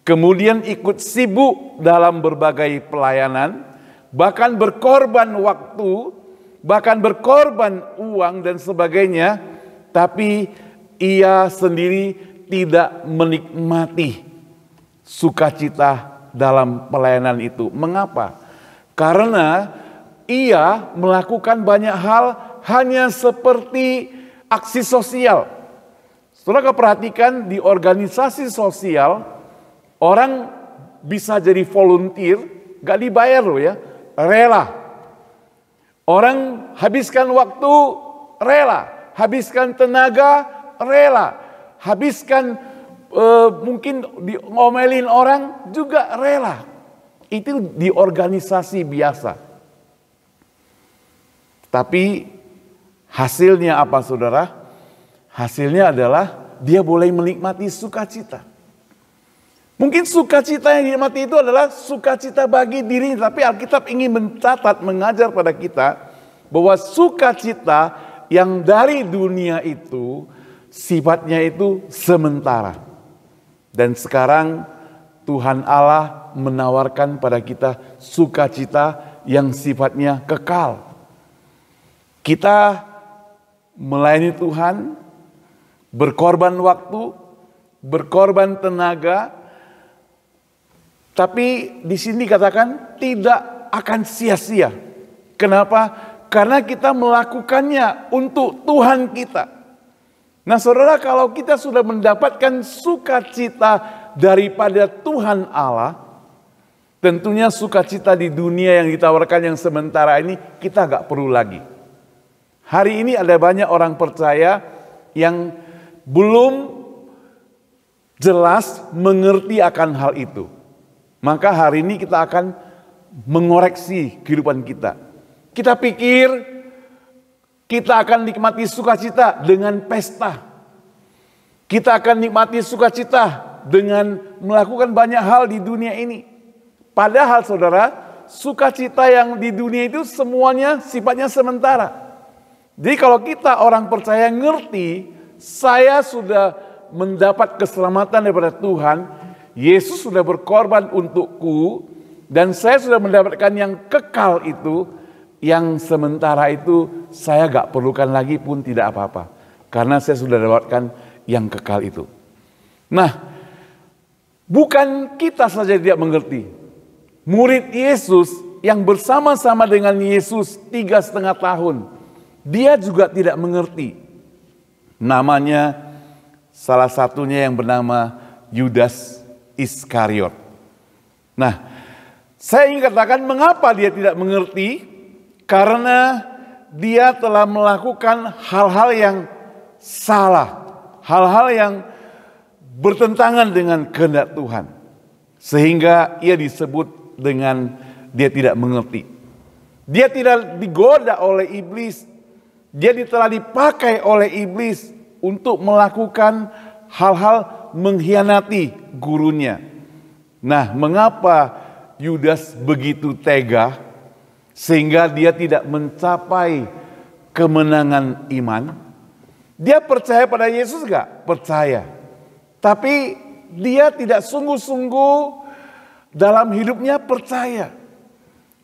kemudian ikut sibuk dalam berbagai pelayanan, bahkan berkorban waktu, bahkan berkorban uang dan sebagainya, tapi ia sendiri tidak menikmati sukacita dalam pelayanan itu. Mengapa? Karena ia melakukan banyak hal hanya seperti aksi sosial. Saudara perhatikan di organisasi sosial, orang bisa jadi volunteer, gak dibayar loh ya, rela. Orang habiskan waktu, rela. Habiskan tenaga, rela. Habiskan mungkin diomelin orang juga rela. Itu di organisasi biasa. Tapi hasilnya apa saudara? Hasilnya adalah dia boleh menikmati sukacita. Mungkin sukacita yang dinikmati itu adalah sukacita bagi dirinya. Tapi Alkitab ingin mencatat, mengajar pada kita bahwa sukacita yang dari dunia itu sifatnya itu sementara. Dan sekarang Tuhan Allah menawarkan pada kita sukacita yang sifatnya kekal. Kita melayani Tuhan, berkorban waktu, berkorban tenaga, tapi di sini katakan tidak akan sia-sia. Kenapa? Karena kita melakukannya untuk Tuhan kita. Nah saudara, kalau kita sudah mendapatkan sukacita daripada Tuhan Allah, tentunya sukacita di dunia yang ditawarkan yang sementara ini kita gak perlu lagi. Hari ini ada banyak orang percaya yang belum jelas mengerti akan hal itu. Maka hari ini kita akan mengoreksi kehidupan kita. Kita pikir kita akan nikmati sukacita dengan pesta. Kita akan nikmati sukacita dengan melakukan banyak hal di dunia ini. Padahal saudara, sukacita yang di dunia itu semuanya sifatnya sementara. Jadi kalau kita orang percaya ngerti, saya sudah mendapat keselamatan daripada Tuhan, Yesus sudah berkorban untukku, dan saya sudah mendapatkan yang kekal itu, yang sementara itu saya gak perlukan lagi pun tidak apa-apa. Karena saya sudah dapatkan yang kekal itu. Nah, bukan kita saja tidak mengerti. Murid Yesus yang bersama-sama dengan Yesus 3,5 tahun, dia juga tidak mengerti. Namanya salah satunya yang bernama Yudas Iskariot. Nah, saya ingin katakan mengapa dia tidak mengerti? Karena dia telah melakukan hal-hal yang salah, hal-hal yang bertentangan dengan kehendak Tuhan. Sehingga ia disebut dengan dia tidak mengerti. Dia tidak digoda oleh iblis. Dia telah dipakai oleh iblis untuk melakukan hal-hal mengkhianati gurunya. Nah, mengapa Yudas begitu tega sehingga dia tidak mencapai kemenangan iman? Dia percaya pada Yesus gak? Percaya. Tapi dia tidak sungguh-sungguh dalam hidupnya percaya.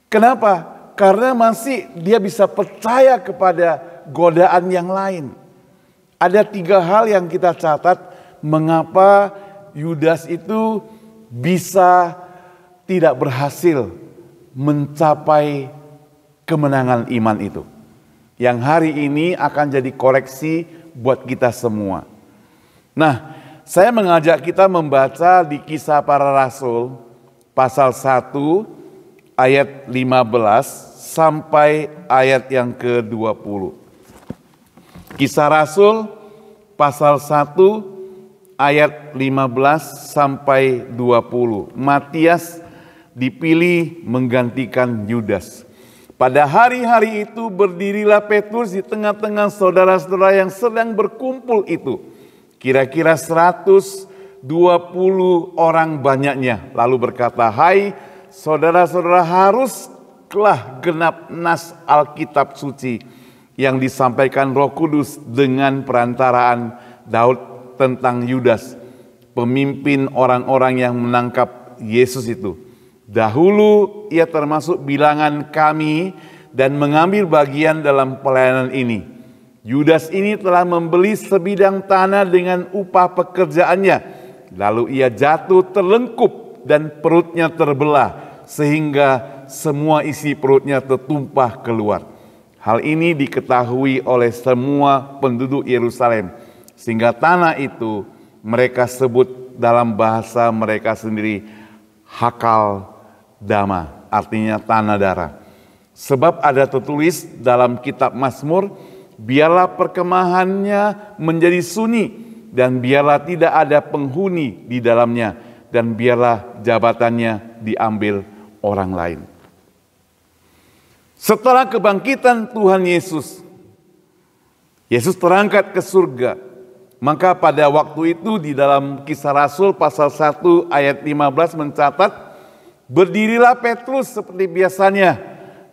Kenapa? Karena masih dia bisa percaya kepada godaan yang lain. Ada 3 hal yang kita catat mengapa Yudas itu bisa tidak berhasil mencapai kemenangan iman itu. Yang hari ini akan jadi koreksi buat kita semua. Nah, saya mengajak kita membaca di Kisah Para Rasul pasal 1 ayat 15 sampai ayat yang ke-20. Kisah Rasul pasal 1 ayat 15 sampai 20. Matias dipilih menggantikan Yudas. Pada hari-hari itu berdirilah Petrus di tengah-tengah saudara-saudara yang sedang berkumpul itu. Kira-kira 120 orang banyaknya. Lalu berkata, "Hai saudara-saudara, haruslah genap nas Alkitab suci yang disampaikan Roh Kudus dengan perantaraan Daud tentang Yudas, pemimpin orang-orang yang menangkap Yesus itu. Dahulu ia termasuk bilangan kami dan mengambil bagian dalam pelayanan ini. Yudas ini telah membeli sebidang tanah dengan upah pekerjaannya. Lalu ia jatuh terlengkup dan perutnya terbelah sehingga semua isi perutnya tertumpah keluar. Hal ini diketahui oleh semua penduduk Yerusalem, sehingga tanah itu mereka sebut dalam bahasa mereka sendiri Hakal Dama, artinya tanah darah. Sebab ada tertulis dalam kitab Mazmur, biarlah perkemahannya menjadi sunyi dan biarlah tidak ada penghuni di dalamnya, dan biarlah jabatannya diambil orang lain. Setelah kebangkitan Tuhan Yesus, Yesus terangkat ke surga. Maka pada waktu itu di dalam Kisah Rasul pasal 1 ayat 15 mencatat, berdirilah Petrus seperti biasanya.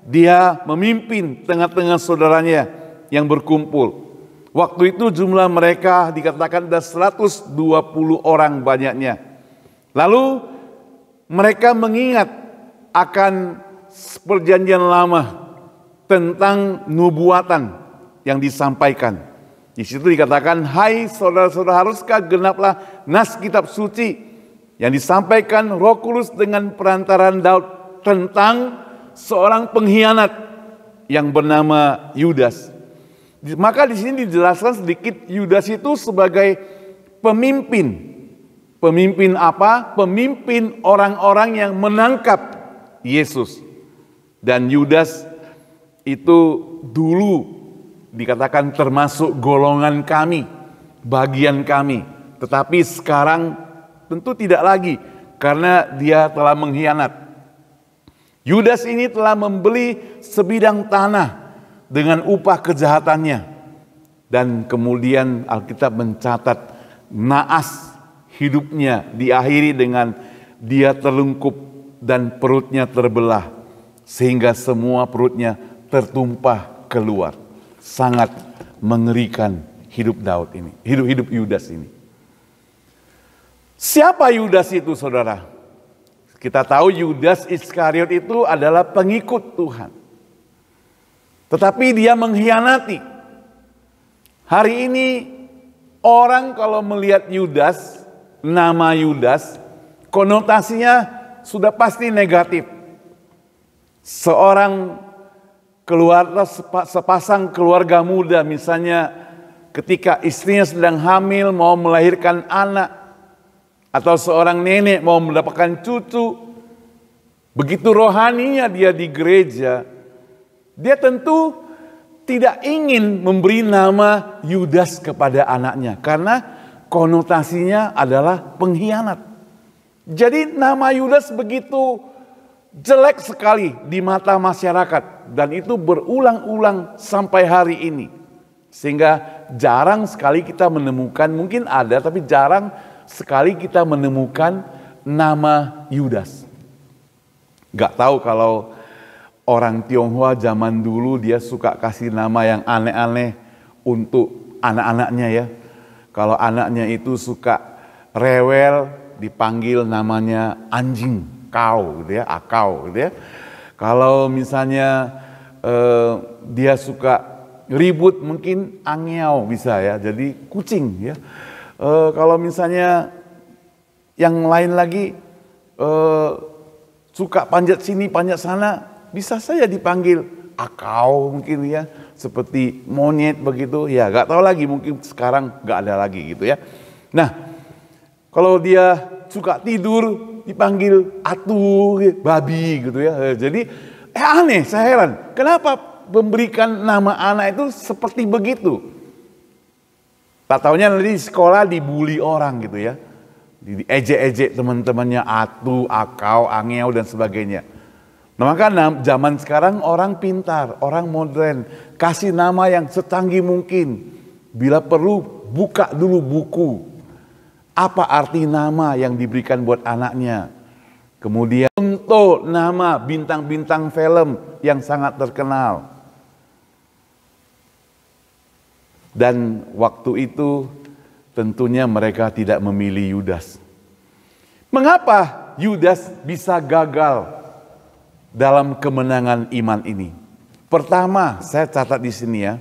Dia memimpin tengah-tengah saudaranya yang berkumpul. Waktu itu jumlah mereka dikatakan ada 120 orang banyaknya. Lalu mereka mengingat akan perjanjian lama tentang nubuatan yang disampaikan. Di situ dikatakan, hai saudara-saudara, haruskah genaplah nas kitab suci yang disampaikan Roh Kudus dengan perantaran Daud tentang seorang pengkhianat yang bernama Yudas. Maka di sini dijelaskan sedikit, Yudas itu sebagai pemimpin. Pemimpin apa? Pemimpin orang-orang yang menangkap Yesus. Dan Yudas itu dulu dikatakan termasuk golongan kami, bagian kami. Tetapi sekarang tentu tidak lagi, karena dia telah mengkhianat. Yudas ini telah membeli sebidang tanah dengan upah kejahatannya. Dan kemudian Alkitab mencatat naas hidupnya diakhiri dengan dia terlungkup dan perutnya terbelah, sehingga semua perutnya tertumpah keluar. Sangat mengerikan hidup Daud ini, hidup Yudas ini. Siapa Yudas itu, saudara? Kita tahu Yudas Iskariot itu adalah pengikut Tuhan. Tetapi dia mengkhianati. Hari ini orang kalau melihat Yudas, nama Yudas, konotasinya sudah pasti negatif. Seorang keluarga, sepasang keluarga muda misalnya ketika istrinya sedang hamil mau melahirkan anak, atau seorang nenek mau mendapatkan cucu, begitu rohaninya dia di gereja, dia tentu tidak ingin memberi nama Yudas kepada anaknya karena konotasinya adalah pengkhianat. Jadi nama Yudas begitu jelek sekali di mata masyarakat, dan itu berulang-ulang sampai hari ini. Sehingga jarang sekali kita menemukan, mungkin ada tapi jarang sekali kita menemukan nama Yudas. Gak tahu kalau orang Tionghoa zaman dulu dia suka kasih nama yang aneh-aneh untuk anak-anaknya ya. Kalau anaknya itu suka rewel, dipanggil namanya anjing, kau gitu ya, akau gitu ya. Kalau misalnya dia suka ribut mungkin angeau bisa ya, jadi kucing ya. Kalau misalnya yang lain lagi suka panjat sini panjat sana, bisa saja dipanggil akau mungkin ya, seperti monyet begitu ya, gak tahu lagi, mungkin sekarang gak ada lagi gitu ya. Nah, kalau dia suka tidur dipanggil atu, babi gitu ya. Jadi aneh, saya heran kenapa memberikan nama anak itu seperti begitu. Tak taunya nanti di sekolah dibully orang gitu ya, diejek-ejek teman-temannya atu, akau, angeau dan sebagainya. Nah, maka zaman sekarang orang pintar, orang modern, kasih nama yang secanggih mungkin. Bila perlu buka dulu buku. Apa arti nama yang diberikan buat anaknya. Kemudian untuk nama bintang-bintang film yang sangat terkenal. Dan waktu itu tentunya mereka tidak memilih Yudas. Mengapa Yudas bisa gagal dalam kemenangan iman ini? Pertama, saya catat di sini ya,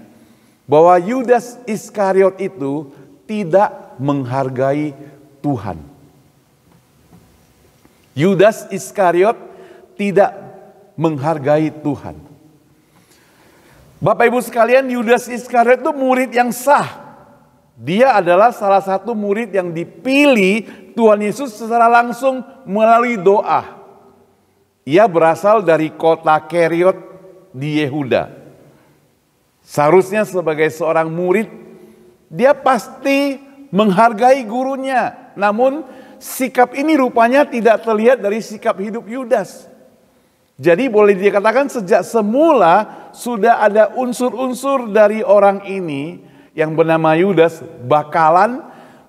bahwa Yudas Iskariot itu tidak menghargai Tuhan. Yudas Iskariot tidak menghargai Tuhan. Bapak Ibu sekalian, Yudas Iskariot itu murid yang sah. Dia adalah salah satu murid yang dipilih Tuhan Yesus secara langsung melalui doa. Ia berasal dari kota Keriot di Yehuda. Seharusnya sebagai seorang murid, dia pasti menghargai gurunya. Namun sikap ini rupanya tidak terlihat dari sikap hidup Yudas. Jadi boleh dikatakan sejak semula sudah ada unsur-unsur dari orang ini yang bernama Yudas bakalan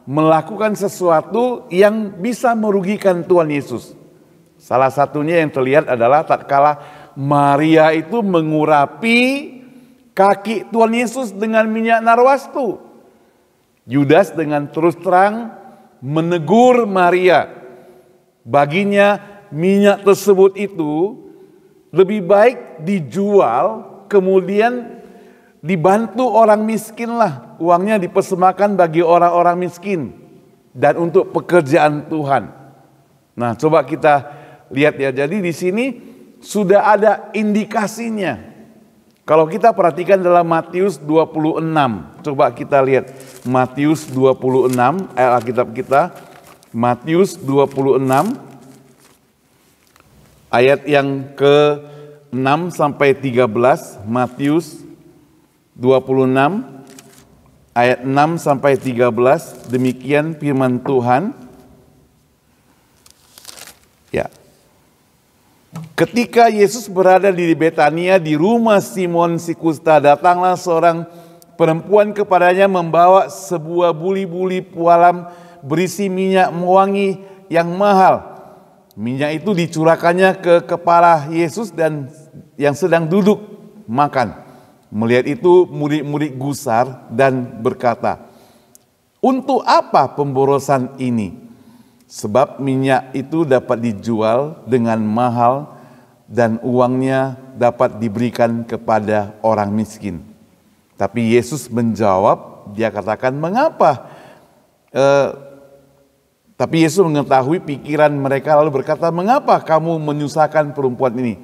melakukan sesuatu yang bisa merugikan Tuhan Yesus. Salah satunya yang terlihat adalah tatkala Maria itu mengurapi kaki Tuhan Yesus dengan minyak narwastu. Yudas dengan terus terang menegur Maria. Baginya minyak tersebut itu lebih baik dijual, kemudian dibantu orang miskin lah. Uangnya dipersembahkan bagi orang-orang miskin dan untuk pekerjaan Tuhan. Nah, coba kita lihat ya. Jadi di sini sudah ada indikasinya. Kalau kita perhatikan dalam Matius 26, coba kita lihat Matius 26 ayat Alkitab kita. Matius 26 ayat yang ke-6 sampai 13, Matius 26 ayat 6 sampai 13, demikian firman Tuhan. Ya. Ketika Yesus berada di Betania di rumah Simon si Kusta, datanglah seorang perempuan kepadanya membawa sebuah buli-buli pualam berisi minyak mewangi yang mahal. Minyak itu dicurahkannya ke kepala Yesus dan yang sedang duduk makan. Melihat itu murid-murid gusar dan berkata, "Untuk apa pemborosan ini? Sebab minyak itu dapat dijual dengan mahal dan uangnya dapat diberikan kepada orang miskin." Tapi Yesus menjawab, dia katakan, "Mengapa?" Tapi Yesus mengetahui pikiran mereka lalu berkata, "Mengapa kamu menyusahkan perempuan ini?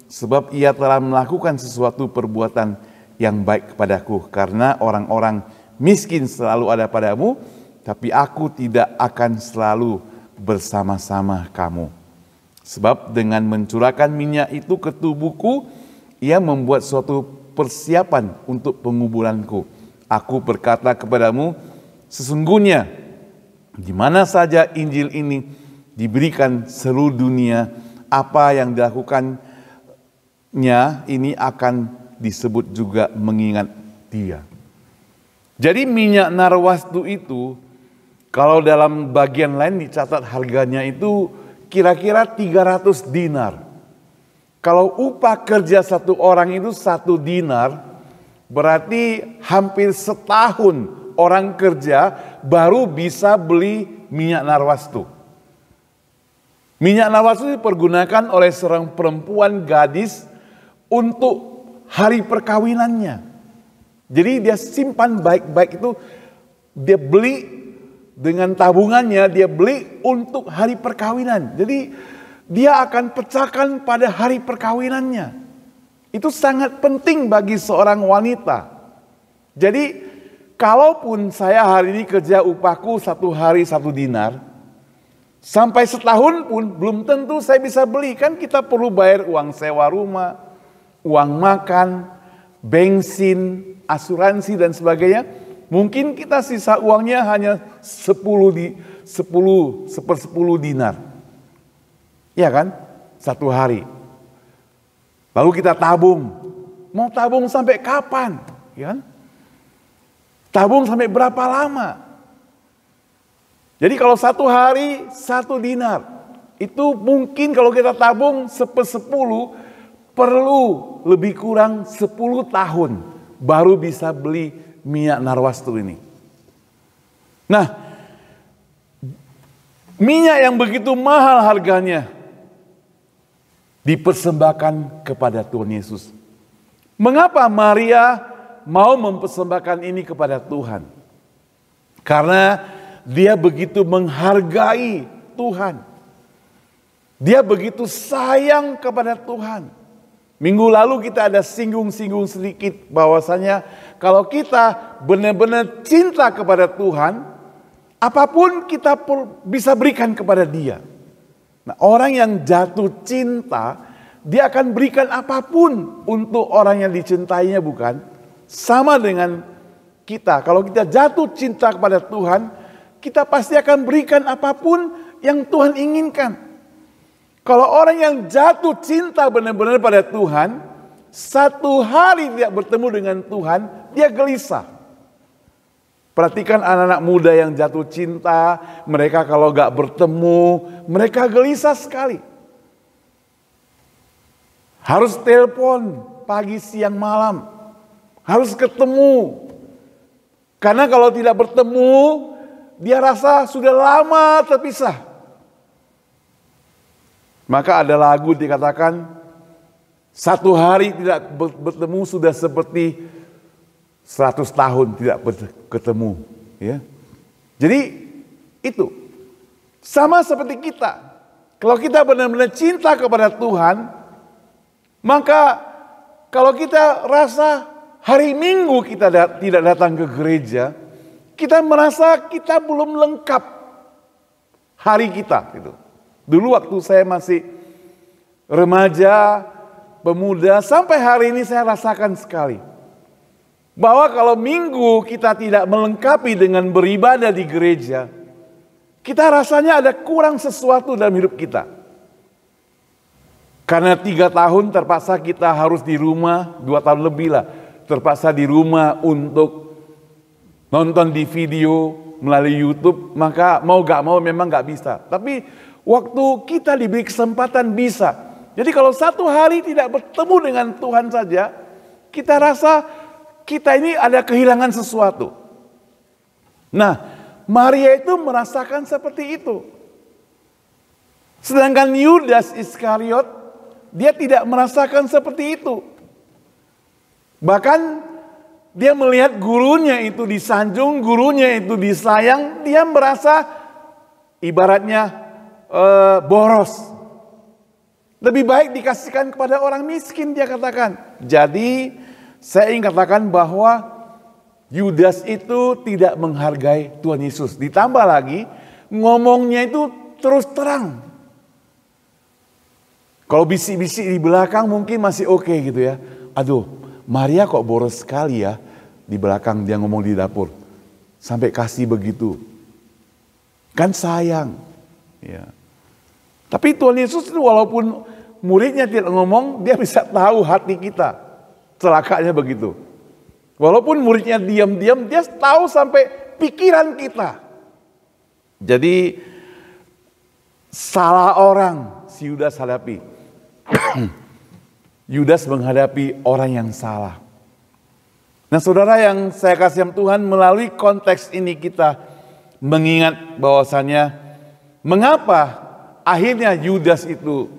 Sebab ia telah melakukan sesuatu perbuatan yang baik kepadaku. Karena orang-orang miskin selalu ada padamu, tapi aku tidak akan selalu bersama-sama kamu. Sebab dengan mencurahkan minyak itu ke tubuhku, ia membuat suatu persiapan untuk penguburanku. Aku berkata kepadamu, sesungguhnya di mana saja Injil ini diberikan seluruh dunia, apa yang dilakukannya ini akan disebut juga mengingat dia." Jadi minyak narwastu itu, kalau dalam bagian lain dicatat harganya itu kira-kira 300 dinar. Kalau upah kerja satu orang itu 1 dinar, berarti hampir setahun orang kerja baru bisa beli minyak narwastu. Minyak narwastu dipergunakan oleh seorang perempuan gadis untuk hari perkawinannya. Jadi dia simpan baik-baik itu, dia beli dengan tabungannya, dia beli untuk hari perkawinan. Jadi dia akan pecahkan pada hari perkawinannya. Itu sangat penting bagi seorang wanita. Jadi kalaupun saya hari ini kerja upahku 1 hari 1 dinar, sampai setahun pun belum tentu saya bisa beli. Kan kita perlu bayar uang sewa rumah, uang makan, bensin, asuransi dan sebagainya. Mungkin kita sisa uangnya hanya 10 sepersepuluh dinar. Ya kan? 1 hari. Lalu kita tabung. Mau tabung sampai kapan? Ya kan? Tabung sampai berapa lama? Jadi kalau 1 hari 1 dinar, itu mungkin kalau kita tabung 1/10 perlu lebih kurang 10 tahun baru bisa beli minyak narwastu ini. Nah, minyak yang begitu mahal harganya dipersembahkan kepada Tuhan Yesus. Mengapa Maria mau mempersembahkan ini kepada Tuhan? Karena dia begitu menghargai Tuhan. Dia begitu sayang kepada Tuhan. Minggu lalu kita ada singgung-singgung sedikit bahwasanya kalau kita benar-benar cinta kepada Tuhan, apapun kita bisa berikan kepada Dia. Nah, orang yang jatuh cinta, dia akan berikan apapun untuk orang yang dicintainya, bukan? Sama dengan kita, kalau kita jatuh cinta kepada Tuhan, kita pasti akan berikan apapun yang Tuhan inginkan. Kalau orang yang jatuh cinta benar-benar pada Tuhan, satu hari tidak bertemu dengan Tuhan, dia gelisah. Perhatikan anak-anak muda yang jatuh cinta, mereka kalau gak bertemu, mereka gelisah sekali. Harus telepon pagi, siang, malam. Harus ketemu. Karena kalau tidak bertemu, dia rasa sudah lama terpisah. Maka ada lagu dikatakan, satu hari tidak bertemu sudah seperti 100 tahun tidak ketemu. Ya. Jadi itu sama seperti kita. Kalau kita benar-benar cinta kepada Tuhan, maka kalau kita rasa hari Minggu kita tidak datang ke gereja, kita merasa kita belum lengkap hari kita. Gitu. Dulu waktu saya masih remaja, pemuda, sampai hari ini saya rasakan sekali. Bahwa kalau Minggu kita tidak melengkapi dengan beribadah di gereja, kita rasanya ada kurang sesuatu dalam hidup kita. Karena 3 tahun terpaksa kita harus di rumah, 2 tahun lebih lah. Terpaksa di rumah untuk nonton di video melalui YouTube, maka mau gak mau memang gak bisa. Tapi waktu kita diberi kesempatan bisa. Jadi kalau satu hari tidak bertemu dengan Tuhan saja, kita rasa kita ini ada kehilangan sesuatu. Nah, Maria itu merasakan seperti itu. Sedangkan Yudas Iskariot, dia tidak merasakan seperti itu. Bahkan dia melihat gurunya itu disanjung, gurunya itu disayang, dia merasa ibaratnya boros. Lebih baik dikasihkan kepada orang miskin, dia katakan. Jadi saya ingin katakan bahwa Yudas itu tidak menghargai Tuhan Yesus. Ditambah lagi ngomongnya itu terus terang. Kalau bisik-bisik di belakang mungkin masih oke gitu ya. Aduh, Maria kok boros sekali ya, di belakang dia ngomong di dapur. Sampai kasih begitu. Kan sayang. Ya. Tapi Tuhan Yesus itu walaupun muridnya tidak ngomong, dia bisa tahu hati kita. Celakanya begitu. Walaupun muridnya diam-diam, dia tahu sampai pikiran kita. Jadi salah orang si Yudas hadapi. Yudas menghadapi orang yang salah. Nah saudara yang saya kasih Tuhan, melalui konteks ini kita mengingat bahwasannya mengapa akhirnya Yudas itu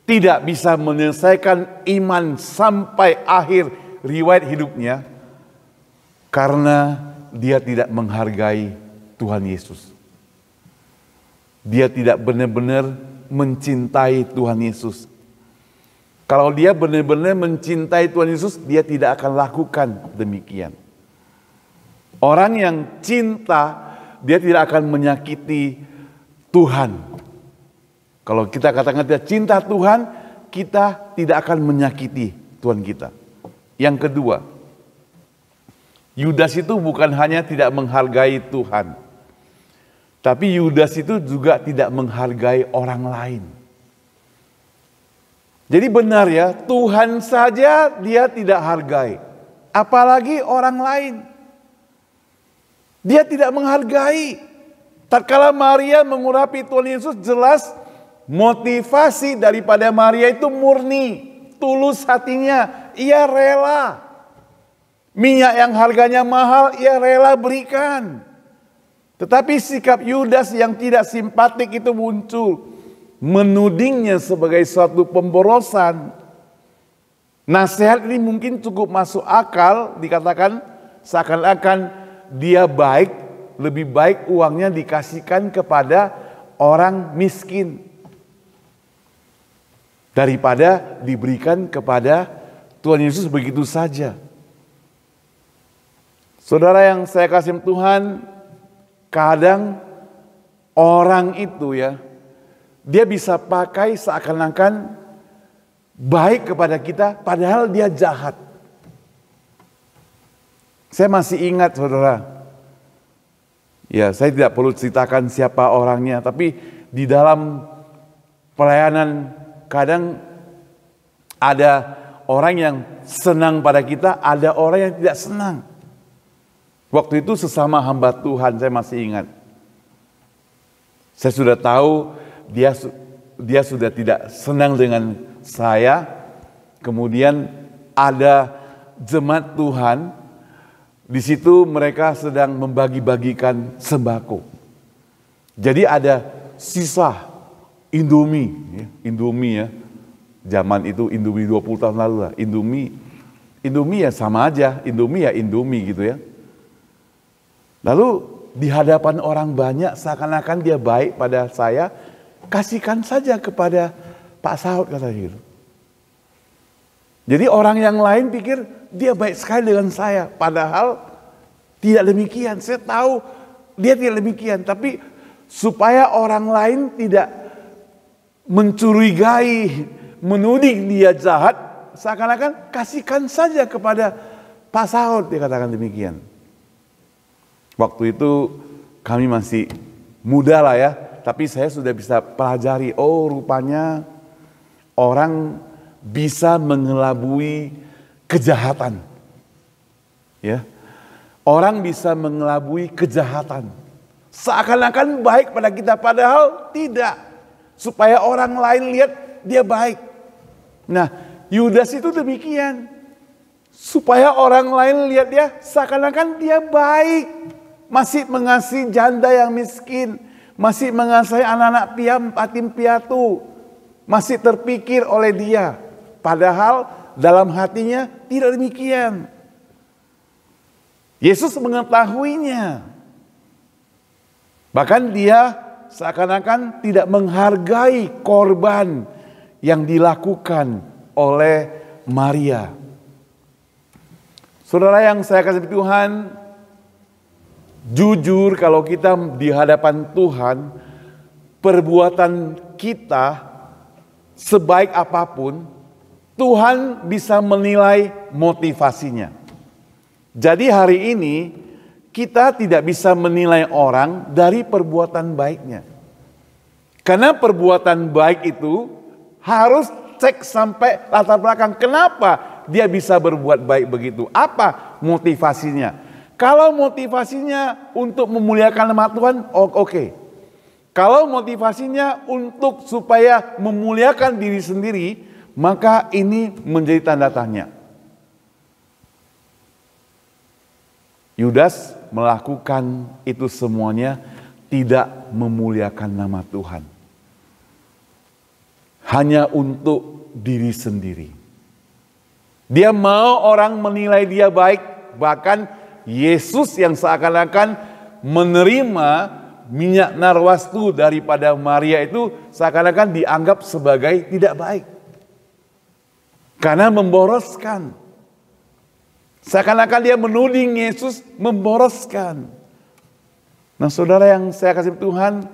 tidak bisa menyelesaikan iman sampai akhir riwayat hidupnya. Karena dia tidak menghargai Tuhan Yesus. Dia tidak benar-benar mencintai Tuhan Yesus. Kalau dia benar-benar mencintai Tuhan Yesus, dia tidak akan lakukan demikian. Orang yang cinta, dia tidak akan menyakiti Tuhan. Kalau kita katakan dia cinta Tuhan, kita tidak akan menyakiti Tuhan kita. Yang kedua, Yudas itu bukan hanya tidak menghargai Tuhan, tapi Yudas itu juga tidak menghargai orang lain. Jadi benar ya, Tuhan saja dia tidak hargai, apalagi orang lain. Dia tidak menghargai. Tatkala Maria mengurapi Tuhan Yesus, jelas motivasi daripada Maria itu murni, tulus hatinya, ia rela. Minyak yang harganya mahal, ia rela berikan. Tetapi sikap Yudas yang tidak simpatik itu muncul. Menudingnya sebagai suatu pemborosan. Nasihat ini mungkin cukup masuk akal, dikatakan seakan-akan dia baik, lebih baik uangnya dikasihkan kepada orang miskin daripada diberikan kepada Tuhan Yesus begitu saja. Saudara yang saya kasih Tuhan, kadang orang itu ya, dia bisa pakai seakan-akan baik kepada kita, padahal dia jahat. Saya masih ingat saudara, Ya, saya tidak perlu ceritakan siapa orangnya, tapi di dalam pelayanan kadang ada orang yang senang pada kita, ada orang yang tidak senang. Waktu itu sesama hamba Tuhan, saya masih ingat. Saya sudah tahu dia sudah tidak senang dengan saya. Kemudian ada jemaat Tuhan, di situ mereka sedang membagi-bagikan sembako. Jadi ada sisa Indomie ya. Zaman itu Indomie 20 tahun lalu lah. Indomie ya sama aja, Indomie gitu ya. Lalu di hadapan orang banyak seakan-akan dia baik pada saya, kasihkan saja kepada Pak Saud, kata gitu. Jadi orang yang lain pikir dia baik sekali dengan saya, padahal tidak demikian. Saya tahu dia tidak demikian, tapi supaya orang lain tidak mencurigai, menuding dia jahat, seakan-akan kasihkan saja kepada Pak Saud, dia katakan demikian. Waktu itu kami masih muda lah ya, tapi saya sudah bisa pelajari, oh rupanya orang bisa mengelabui kejahatan. Ya. Orang bisa mengelabui kejahatan. Seakan-akan baik pada kita, padahal tidak. Supaya orang lain lihat dia baik. Nah, Yudas itu demikian. Supaya orang lain lihat dia seakan-akan dia baik. Masih mengasihi janda yang miskin, masih mengasihi anak-anak yatim piatu, masih terpikir oleh dia. Padahal dalam hatinya tidak demikian. Yesus mengetahuinya. Bahkan dia seakan-akan tidak menghargai korban yang dilakukan oleh Maria. Saudara yang saya kasih Tuhan, jujur kalau kita di hadapan Tuhan, perbuatan kita sebaik apapun, Tuhan bisa menilai motivasinya. Jadi hari ini kita tidak bisa menilai orang dari perbuatan baiknya. Karena perbuatan baik itu harus cek sampai latar belakang. Kenapa dia bisa berbuat baik begitu? Apa motivasinya? Kalau motivasinya untuk memuliakan nama Tuhan, oke. Kalau motivasinya untuk supaya memuliakan diri sendiri, maka ini menjadi tanda tanya. Yudas melakukan itu semuanya tidak memuliakan nama Tuhan. Hanya untuk diri sendiri. Dia mau orang menilai dia baik, bahkan Yesus yang seakan-akan menerima minyak narwastu daripada Maria itu seakan-akan dianggap sebagai tidak baik. Karena memboroskan. Seakan-akan dia menuding Yesus memboroskan. Nah saudara yang saya kasih Tuhan,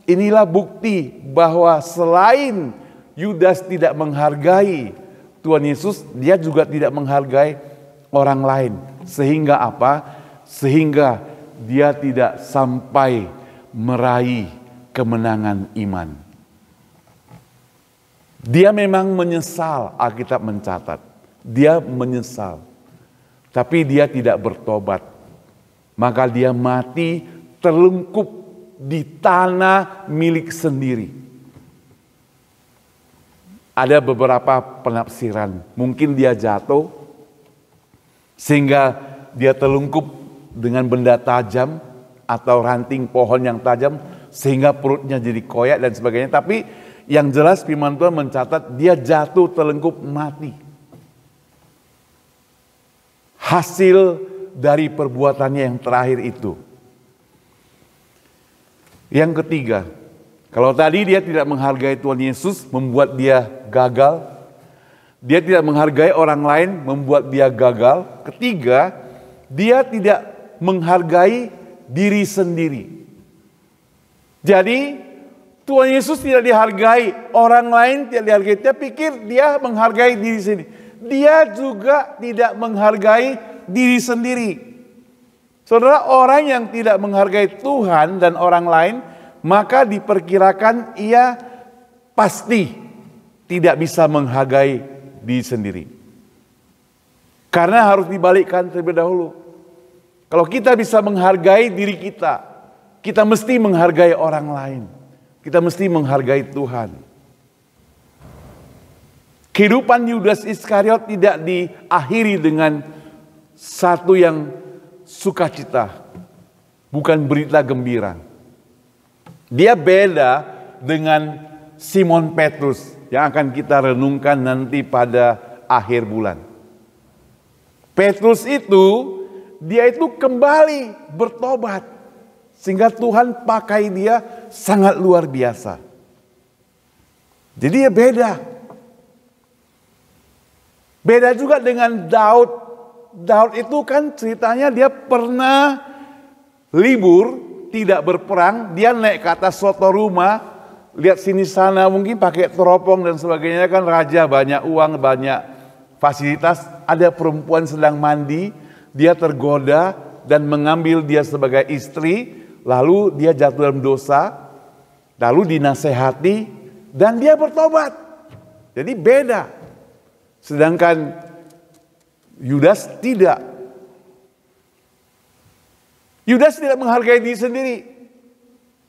inilah bukti bahwa selain Yudas tidak menghargai Tuhan Yesus, dia juga tidak menghargai orang lain. Sehingga apa? Sehingga dia tidak sampai meraih kemenangan iman. Dia memang menyesal, Alkitab mencatat. Dia menyesal. Tapi dia tidak bertobat. Maka dia mati terlungkup di tanah milik sendiri. Ada beberapa penafsiran. Mungkin dia jatuh sehingga dia terlungkup dengan benda tajam atau ranting pohon yang tajam sehingga perutnya jadi koyak dan sebagainya. Tapi yang jelas firman Tuhan mencatat dia jatuh terlungkup mati. Hasil dari perbuatannya yang terakhir itu. Yang ketiga, kalau tadi dia tidak menghargai Tuhan Yesus membuat dia gagal. Dia tidak menghargai orang lain membuat dia gagal. Ketiga, dia tidak menghargai diri sendiri. Jadi Tuhan Yesus tidak dihargai, orang lain tidak dihargai. Dia pikir dia menghargai diri sendiri. Dia juga tidak menghargai diri sendiri. Saudara, orang yang tidak menghargai Tuhan dan orang lain, maka diperkirakan ia pasti tidak bisa menghargai diri sendiri. Karena harus dibalikkan terlebih dahulu. Kalau kita bisa menghargai diri kita, kita mesti menghargai orang lain. Kita mesti menghargai Tuhan. Kehidupan Yudas Iskariot tidak diakhiri dengan satu yang sukacita, bukan berita gembira. Dia beda dengan Simon Petrus yang akan kita renungkan nanti pada akhir bulan. Petrus dia itu kembali bertobat sehingga Tuhan pakai dia sangat luar biasa. Jadi dia beda. Beda juga dengan Daud. Daud itu kan ceritanya dia pernah libur, tidak berperang, dia naik ke atas suatu rumah, lihat sini sana mungkin pakai teropong dan sebagainya, kan raja banyak uang, banyak fasilitas, ada perempuan sedang mandi, dia tergoda dan mengambil dia sebagai istri, lalu dia jatuh dalam dosa, lalu dinasehati dan dia bertobat. Jadi beda. Sedangkan Yudas tidak. Yudas tidak menghargai diri sendiri.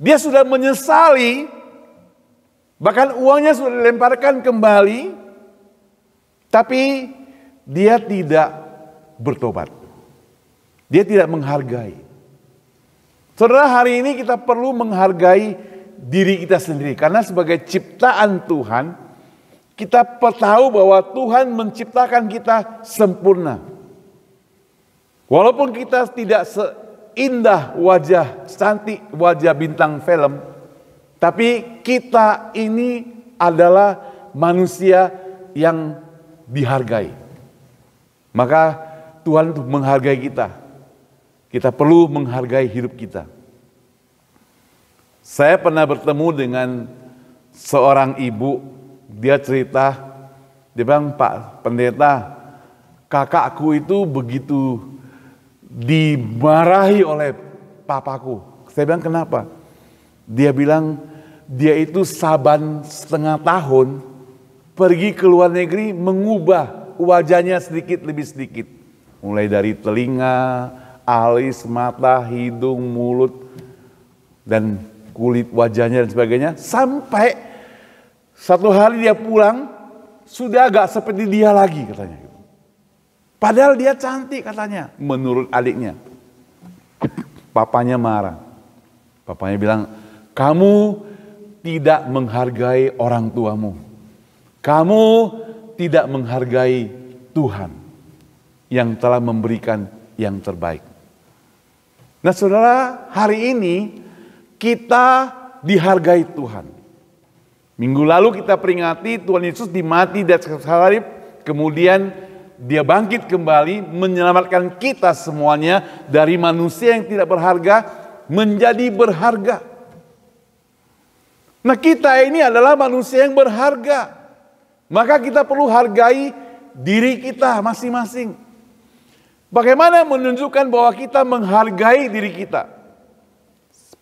Dia sudah menyesali, bahkan uangnya sudah dilemparkan kembali, tapi dia tidak bertobat. Dia tidak menghargai. Saudara, hari ini kita perlu menghargai diri kita sendiri. Karena sebagai ciptaan Tuhan, kita tahu bahwa Tuhan menciptakan kita sempurna. Walaupun kita tidak seindah wajah, cantik wajah bintang film, tapi kita ini adalah manusia yang dihargai. Maka Tuhan menghargai kita. Kita perlu menghargai hidup kita. Saya pernah bertemu dengan seorang ibu. Dia cerita, dia bilang, Pak Pendeta, kakakku itu begitu dimarahi oleh papaku. Saya bilang, kenapa? Dia bilang, dia itu saban setengah tahun pergi ke luar negeri mengubah wajahnya sedikit demi sedikit. Mulai dari telinga, alis, mata, hidung, mulut, dan kulit wajahnya dan sebagainya. Sampai satu hari dia pulang, sudah agak seperti dia lagi katanya. Padahal dia cantik katanya, menurut adiknya. Papanya marah. Papanya bilang, kamu tidak menghargai orang tuamu. Kamu tidak menghargai Tuhan yang telah memberikan yang terbaik. Nah saudara, hari ini kita dihargai Tuhan. Minggu lalu kita peringati Tuhan Yesus dimati di atas salib, kemudian dia bangkit kembali menyelamatkan kita semuanya dari manusia yang tidak berharga menjadi berharga. Nah kita ini adalah manusia yang berharga, maka kita perlu hargai diri kita masing-masing. Bagaimana menunjukkan bahwa kita menghargai diri kita?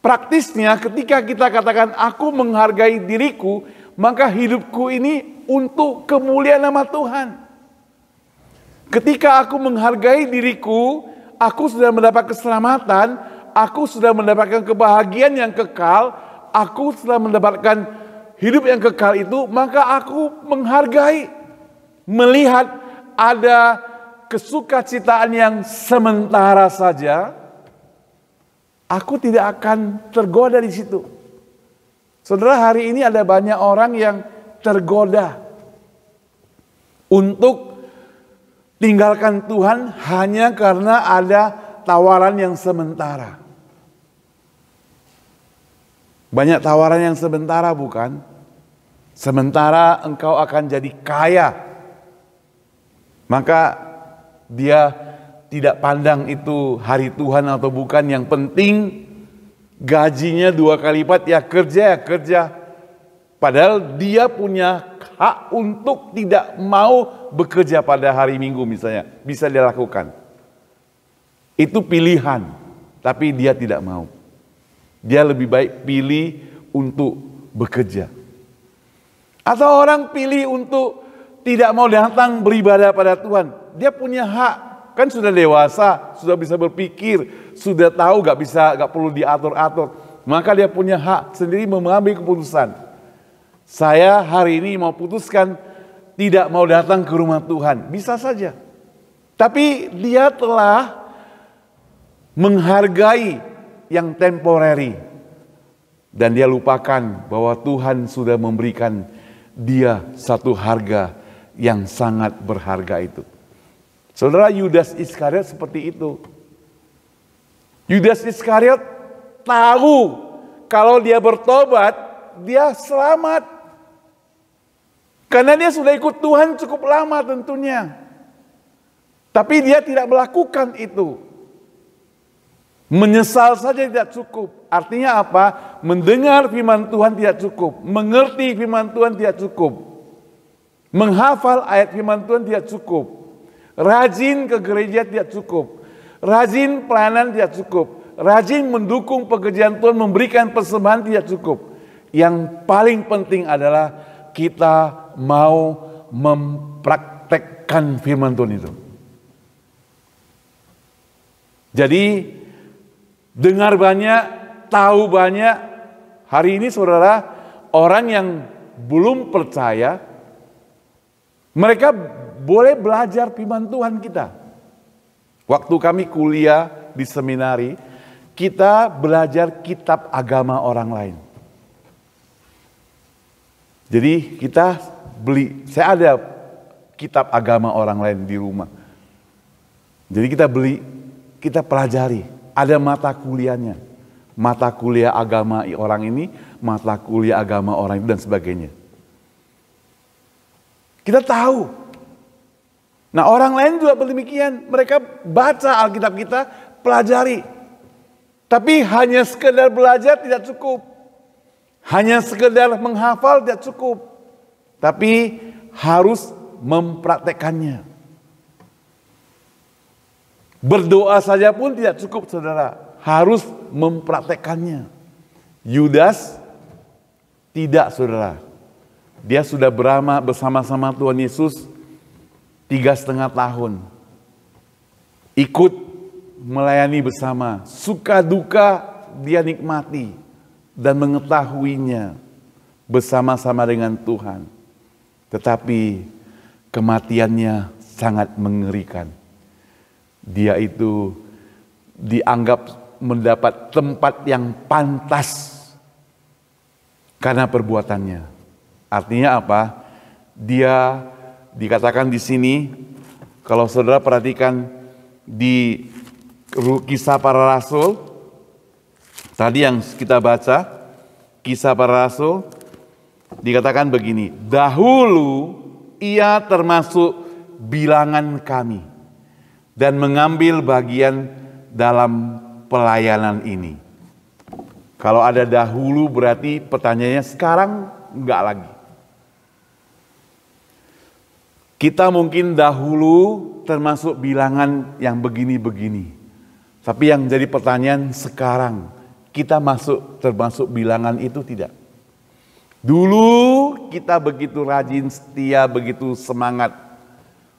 Praktisnya ketika kita katakan aku menghargai diriku, maka hidupku ini untuk kemuliaan nama Tuhan. Ketika aku menghargai diriku, aku sudah mendapat keselamatan, aku sudah mendapatkan kebahagiaan yang kekal, aku sudah mendapatkan hidup yang kekal itu, maka aku menghargai. Melihat ada kesukacitaan yang sementara saja, aku tidak akan tergoda di situ. Saudara, hari ini ada banyak orang yang tergoda untuk tinggalkan Tuhan hanya karena ada tawaran yang sementara. Banyak tawaran yang sementara, bukan? Sementara engkau akan jadi kaya, maka dia tidak pandang itu hari Tuhan atau bukan, yang penting gajinya 2 kali lipat, ya kerja. Padahal dia punya hak untuk tidak mau bekerja pada hari Minggu misalnya, bisa dia lakukan. Itu pilihan. Tapi dia tidak mau. Dia lebih baik pilih untuk bekerja. Atau orang pilih untuk tidak mau datang beribadah pada Tuhan. Dia punya hak, kan sudah dewasa, sudah bisa berpikir, sudah tahu gak perlu diatur-atur. Maka dia punya hak sendiri mengambil keputusan. Saya hari ini mau putuskan tidak mau datang ke rumah Tuhan. Bisa saja. Tapi dia telah menghargai yang temporary. Dan dia lupakan bahwa Tuhan sudah memberikan dia satu harga yang sangat berharga itu. Saudara, Yudas Iskariot seperti itu. Yudas Iskariot tahu kalau dia bertobat, dia selamat. Karena dia sudah ikut Tuhan cukup lama tentunya. Tapi dia tidak melakukan itu. Menyesal saja tidak cukup. Artinya apa? Mendengar firman Tuhan tidak cukup. Mengerti firman Tuhan tidak cukup. Menghafal ayat firman Tuhan tidak cukup. Rajin ke gereja tidak cukup. Rajin pelayanan tidak cukup. Rajin mendukung pekerjaan Tuhan, memberikan persembahan tidak cukup. Yang paling penting adalah kita mau mempraktekkan firman Tuhan itu. Jadi dengar banyak, tahu banyak. Hari ini saudara, orang yang belum percaya, mereka boleh belajar firman Tuhan kita. Waktu kami kuliah di seminari, kita belajar kitab agama orang lain. Jadi kita beli, saya ada kitab agama orang lain di rumah. Jadi kita beli, kita pelajari. Ada mata kuliahnya. Mata kuliah agama orang ini, mata kuliah agama orang itu dan sebagainya. Kita tahu. Nah, orang lain juga demikian. Mereka baca Alkitab kita, pelajari. Tapi hanya sekedar belajar tidak cukup. Hanya sekedar menghafal tidak cukup. Tapi harus mempraktekannya. Berdoa saja pun tidak cukup, saudara. Harus mempraktekannya. Yudas tidak, saudara. Dia sudah bersama-sama Tuhan Yesus 3,5 tahun. Ikut melayani bersama. Suka duka dia nikmati. Dan mengetahuinya bersama-sama dengan Tuhan. Tetapi kematiannya sangat mengerikan. Dia itu dianggap mendapat tempat yang pantas karena perbuatannya. Artinya apa? Dia dikatakan di sini, kalau saudara perhatikan di Kisah Para Rasul, tadi yang kita baca, Kisah Para Rasul, dikatakan begini, dahulu ia termasuk bilangan kami dan mengambil bagian dalam pelayanan ini. Kalau ada dahulu berarti pertanyaannya sekarang enggak lagi. Kita mungkin dahulu termasuk bilangan yang begini-begini. Tapi yang jadi pertanyaan sekarang, kita termasuk bilangan itu tidak? Dulu kita begitu rajin, setia, begitu semangat.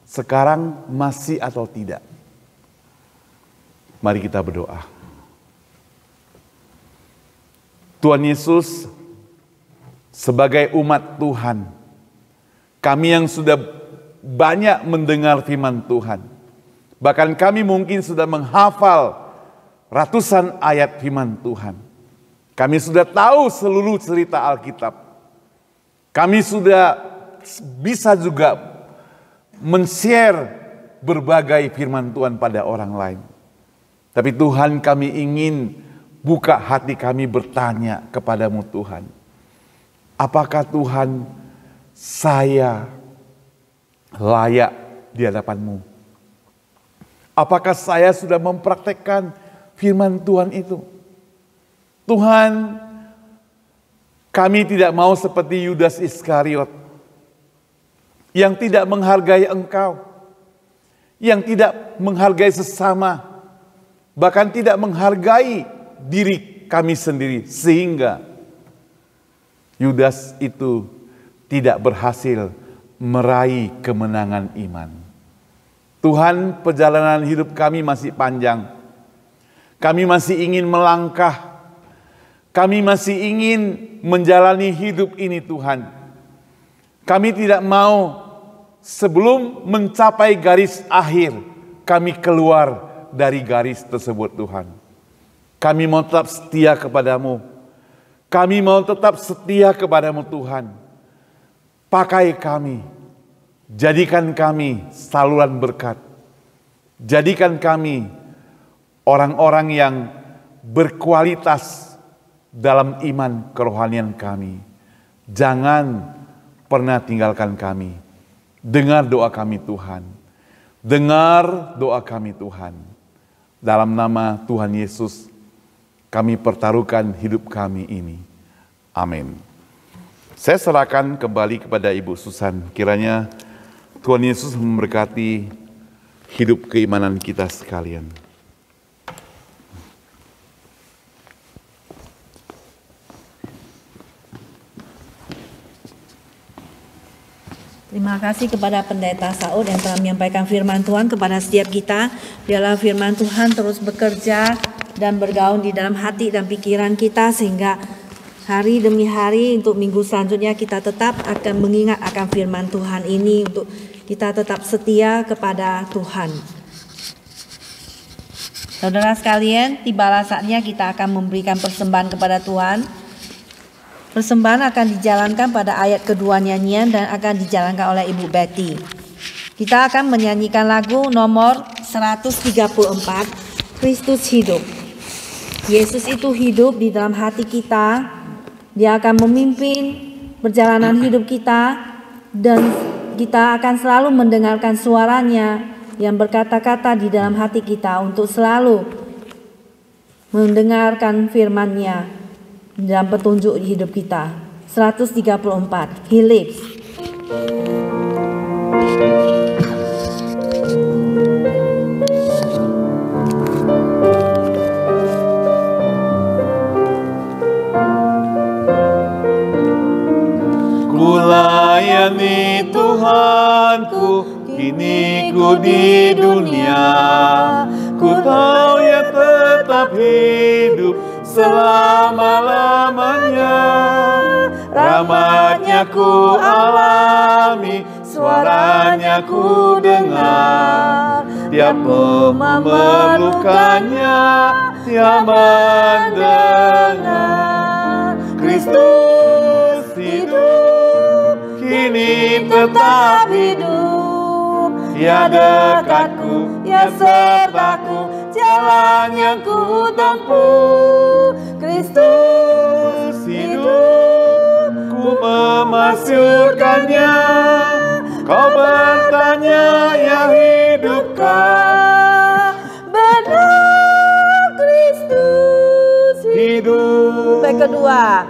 Sekarang masih atau tidak? Mari kita berdoa. Tuhan Yesus, sebagai umat Tuhan, kami yang sudah banyak mendengar firman Tuhan, bahkan kami mungkin sudah menghafal ratusan ayat firman Tuhan. Kami sudah tahu seluruh cerita Alkitab. Kami sudah bisa juga men-share berbagai firman Tuhan pada orang lain. Tapi Tuhan, kami ingin buka hati kami bertanya kepadamu Tuhan. Apakah Tuhan saya layak di hadapan-Mu? Apakah saya sudah mempraktekkan firman Tuhan itu? Tuhan, kami tidak mau seperti Yudas Iskariot yang tidak menghargai Engkau, yang tidak menghargai sesama, bahkan tidak menghargai diri kami sendiri, sehingga Yudas itu tidak berhasil meraih kemenangan iman. Tuhan, perjalanan hidup kami masih panjang. Kami masih ingin melangkah. Kami masih ingin menjalani hidup ini, Tuhan. Kami tidak mau sebelum mencapai garis akhir, kami keluar dari garis tersebut, Tuhan. Kami mau tetap setia kepadamu. Kami mau tetap setia kepadamu, Tuhan. Pakai kami. Jadikan kami saluran berkat. Jadikan kami orang-orang yang berkualitas dalam iman kerohanian kami. Jangan pernah tinggalkan kami. Dengar doa kami, Tuhan. Dengar doa kami, Tuhan. Dalam nama Tuhan Yesus, kami pertaruhkan hidup kami ini. Amin. Saya serahkan kembali kepada Ibu Susan. Kiranya Tuhan Yesus memberkati hidup keimanan kita sekalian. Terima kasih kepada Pendeta Saud yang telah menyampaikan firman Tuhan kepada setiap kita. Biarlah firman Tuhan terus bekerja dan bergaung di dalam hati dan pikiran kita, sehingga hari demi hari untuk minggu selanjutnya kita tetap akan mengingat akan firman Tuhan ini, untuk kita tetap setia kepada Tuhan. Saudara sekalian, tibalah saatnya kita akan memberikan persembahan kepada Tuhan. Persembahan akan dijalankan pada ayat kedua nyanyian dan akan dijalankan oleh Ibu Betty. Kita akan menyanyikan lagu nomor 134, Kristus hidup. Yesus itu hidup di dalam hati kita. Dia akan memimpin perjalanan hidup kita, dan kita akan selalu mendengarkan suaranya yang berkata-kata di dalam hati kita untuk selalu mendengarkan firman-Nya dalam petunjuk hidup kita. 134, He lives. Kulayani Tuhanku, kini ku di dunia. Ku tahu Ia tetap hidup selama-lamanya. Rahmat-Nya ku alami, suaranya ku dengar. Tiap memerlukannya, Dia mendengar. Kristus hidup, kini tetap hidup. Ia dekatku, Ia sertaku, jalan yang ku tempuh. Kristus hidup, ku memasyurkannya. Kau bertanya, Ia hidupkah? Benar, Kristus Hidup. Baik, kedua.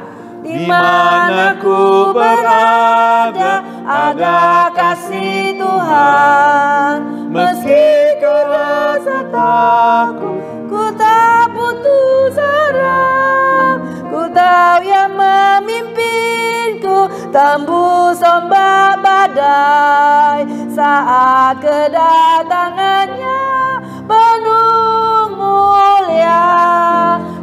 Di mana ku berada, ada kasih Tuhan. Meski kerasa takut, Ku tak putus harap. Ku tahu Yang memimpinku tembus ombak badai. Saat kedatangannya penuh mulia.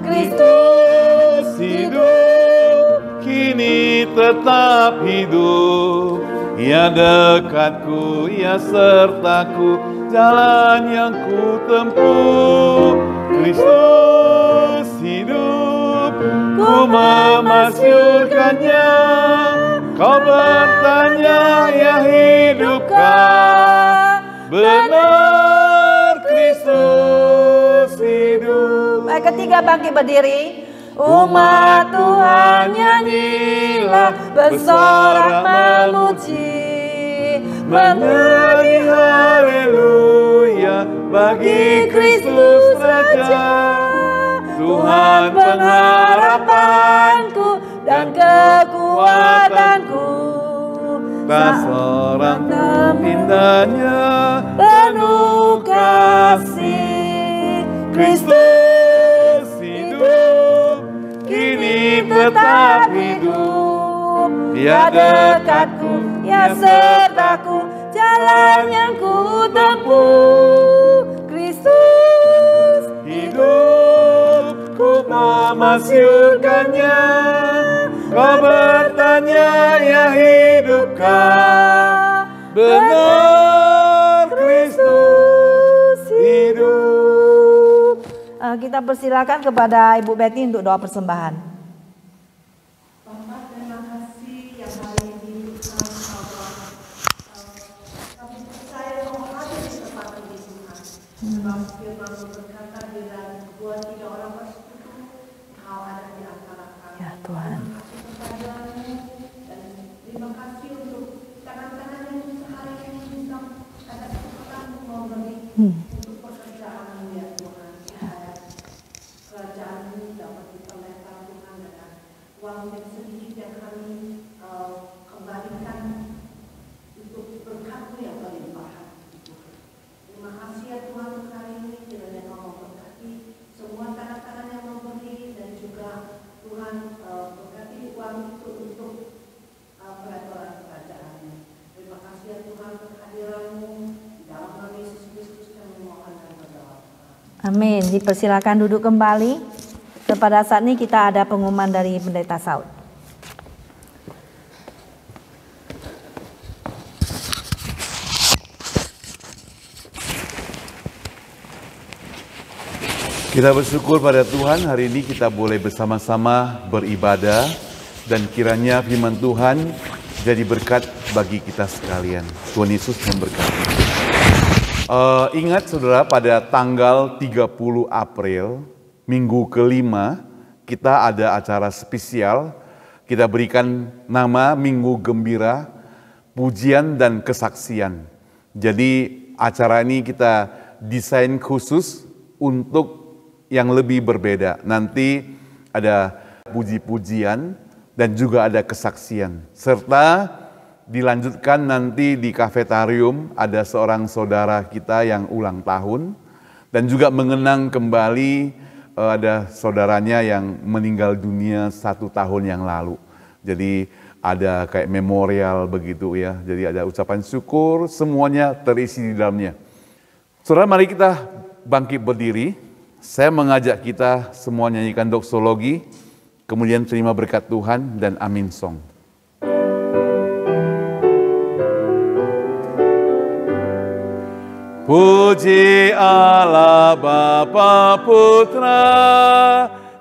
Kristus hidup, kini tetap hidup. Ia dekatku, Ia sertaku, jalan yang ku tempuh. Kristus hidup, ku memasyurkannya. Kau bertanya, Ia hidupkah? Benar, Kristus hidup. Baik, ketiga, bangkit berdiri. Umat Tuhan nyanyilah, bersorak memuji, menyanyi haleluya bagi Kristus Raja. Tuhan pengharapanku dan kekuatanku, tak seorang pun indahnya penuh kasih. Kristus Ya dekatku, ya sertaku, jalan yang ku tempuh. Kristus hidupku memasyurkannya. Kau bertanya, ya hidupkah? Benar Kristus hidup. Kita persilakan kepada Ibu Betty untuk doa persembahan. Bapak, terima kasih yang hari ini Tuhan Allah. Kami percaya bahwa ada di tempat ini Tuhan. Sebab firman berkata bila 2-3 orang bersekutu, Kau ada di antara kami. Ya Tuhan. Dan terima kasih untuk tangan-tangan yang sehari ini bisa ada kesempatan memberi untuk pekerjaan ya Tuhan. Supaya kerajaan ini dapat diperlebar Tuhan dengan uang yang sedikit yang kami kembalikan untuk berkat-Mu yang berlimpahan. Terima kasih ya Tuhan untuk hari ini, kiranya Kau memberkati semua tangan-tangan yang memberi dan juga Tuhan berkati uang itu untuk peraturan kerajaan-Mu. Terima kasih ya Tuhan untuk kehadiran-Mu di dalam nama Yesus Kristus kami mohon dan berdoa. Amin. Dipersilakan duduk kembali. Pada saat ini kita ada pengumuman dari Pendeta Saud. Kita bersyukur pada Tuhan, hari ini kita boleh bersama-sama beribadah dan kiranya firman Tuhan jadi berkat bagi kita sekalian. Tuhan Yesus memberkati. Ingat saudara, pada tanggal 30 April, minggu kelima, kita ada acara spesial. Kita berikan nama Minggu Gembira, Pujian dan Kesaksian. Jadi acara ini kita desain khusus untuk yang lebih berbeda. Nanti ada puji-pujian dan juga ada kesaksian. Serta dilanjutkan nanti di kafetarium ada seorang saudara kita yang ulang tahun. Dan juga mengenang kembali ada saudaranya yang meninggal dunia 1 tahun yang lalu. Jadi ada kayak memorial begitu ya. Jadi ada ucapan syukur, semuanya terisi di dalamnya. Saudara, mari kita bangkit berdiri. Saya mengajak kita semua nyanyikan doksologi, kemudian terima berkat Tuhan dan amin song. Puji Allah Bapa Putra,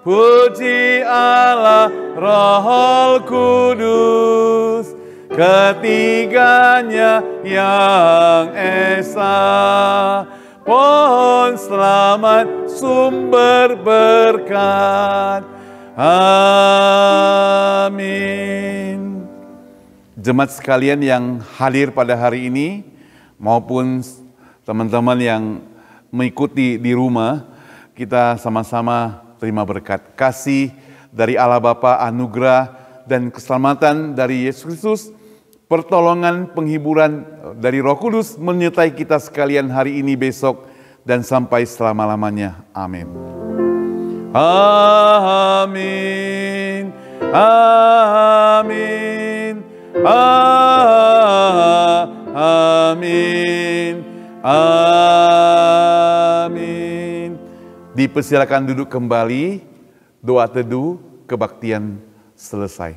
puji Allah Roh Kudus, ketiganya yang esa. Pohon selamat sumber berkat. Amin. Jemaat sekalian yang hadir pada hari ini maupun teman-teman yang mengikuti di rumah, kita sama-sama terima berkat kasih dari Allah Bapa, anugerah dan keselamatan dari Yesus Kristus, pertolongan, penghiburan dari Roh Kudus menyertai kita sekalian hari ini, besok, dan sampai selama-lamanya. Amin. Amin. Amin. Amin. Amin. Dipersilakan duduk kembali, doa teduh kebaktian selesai.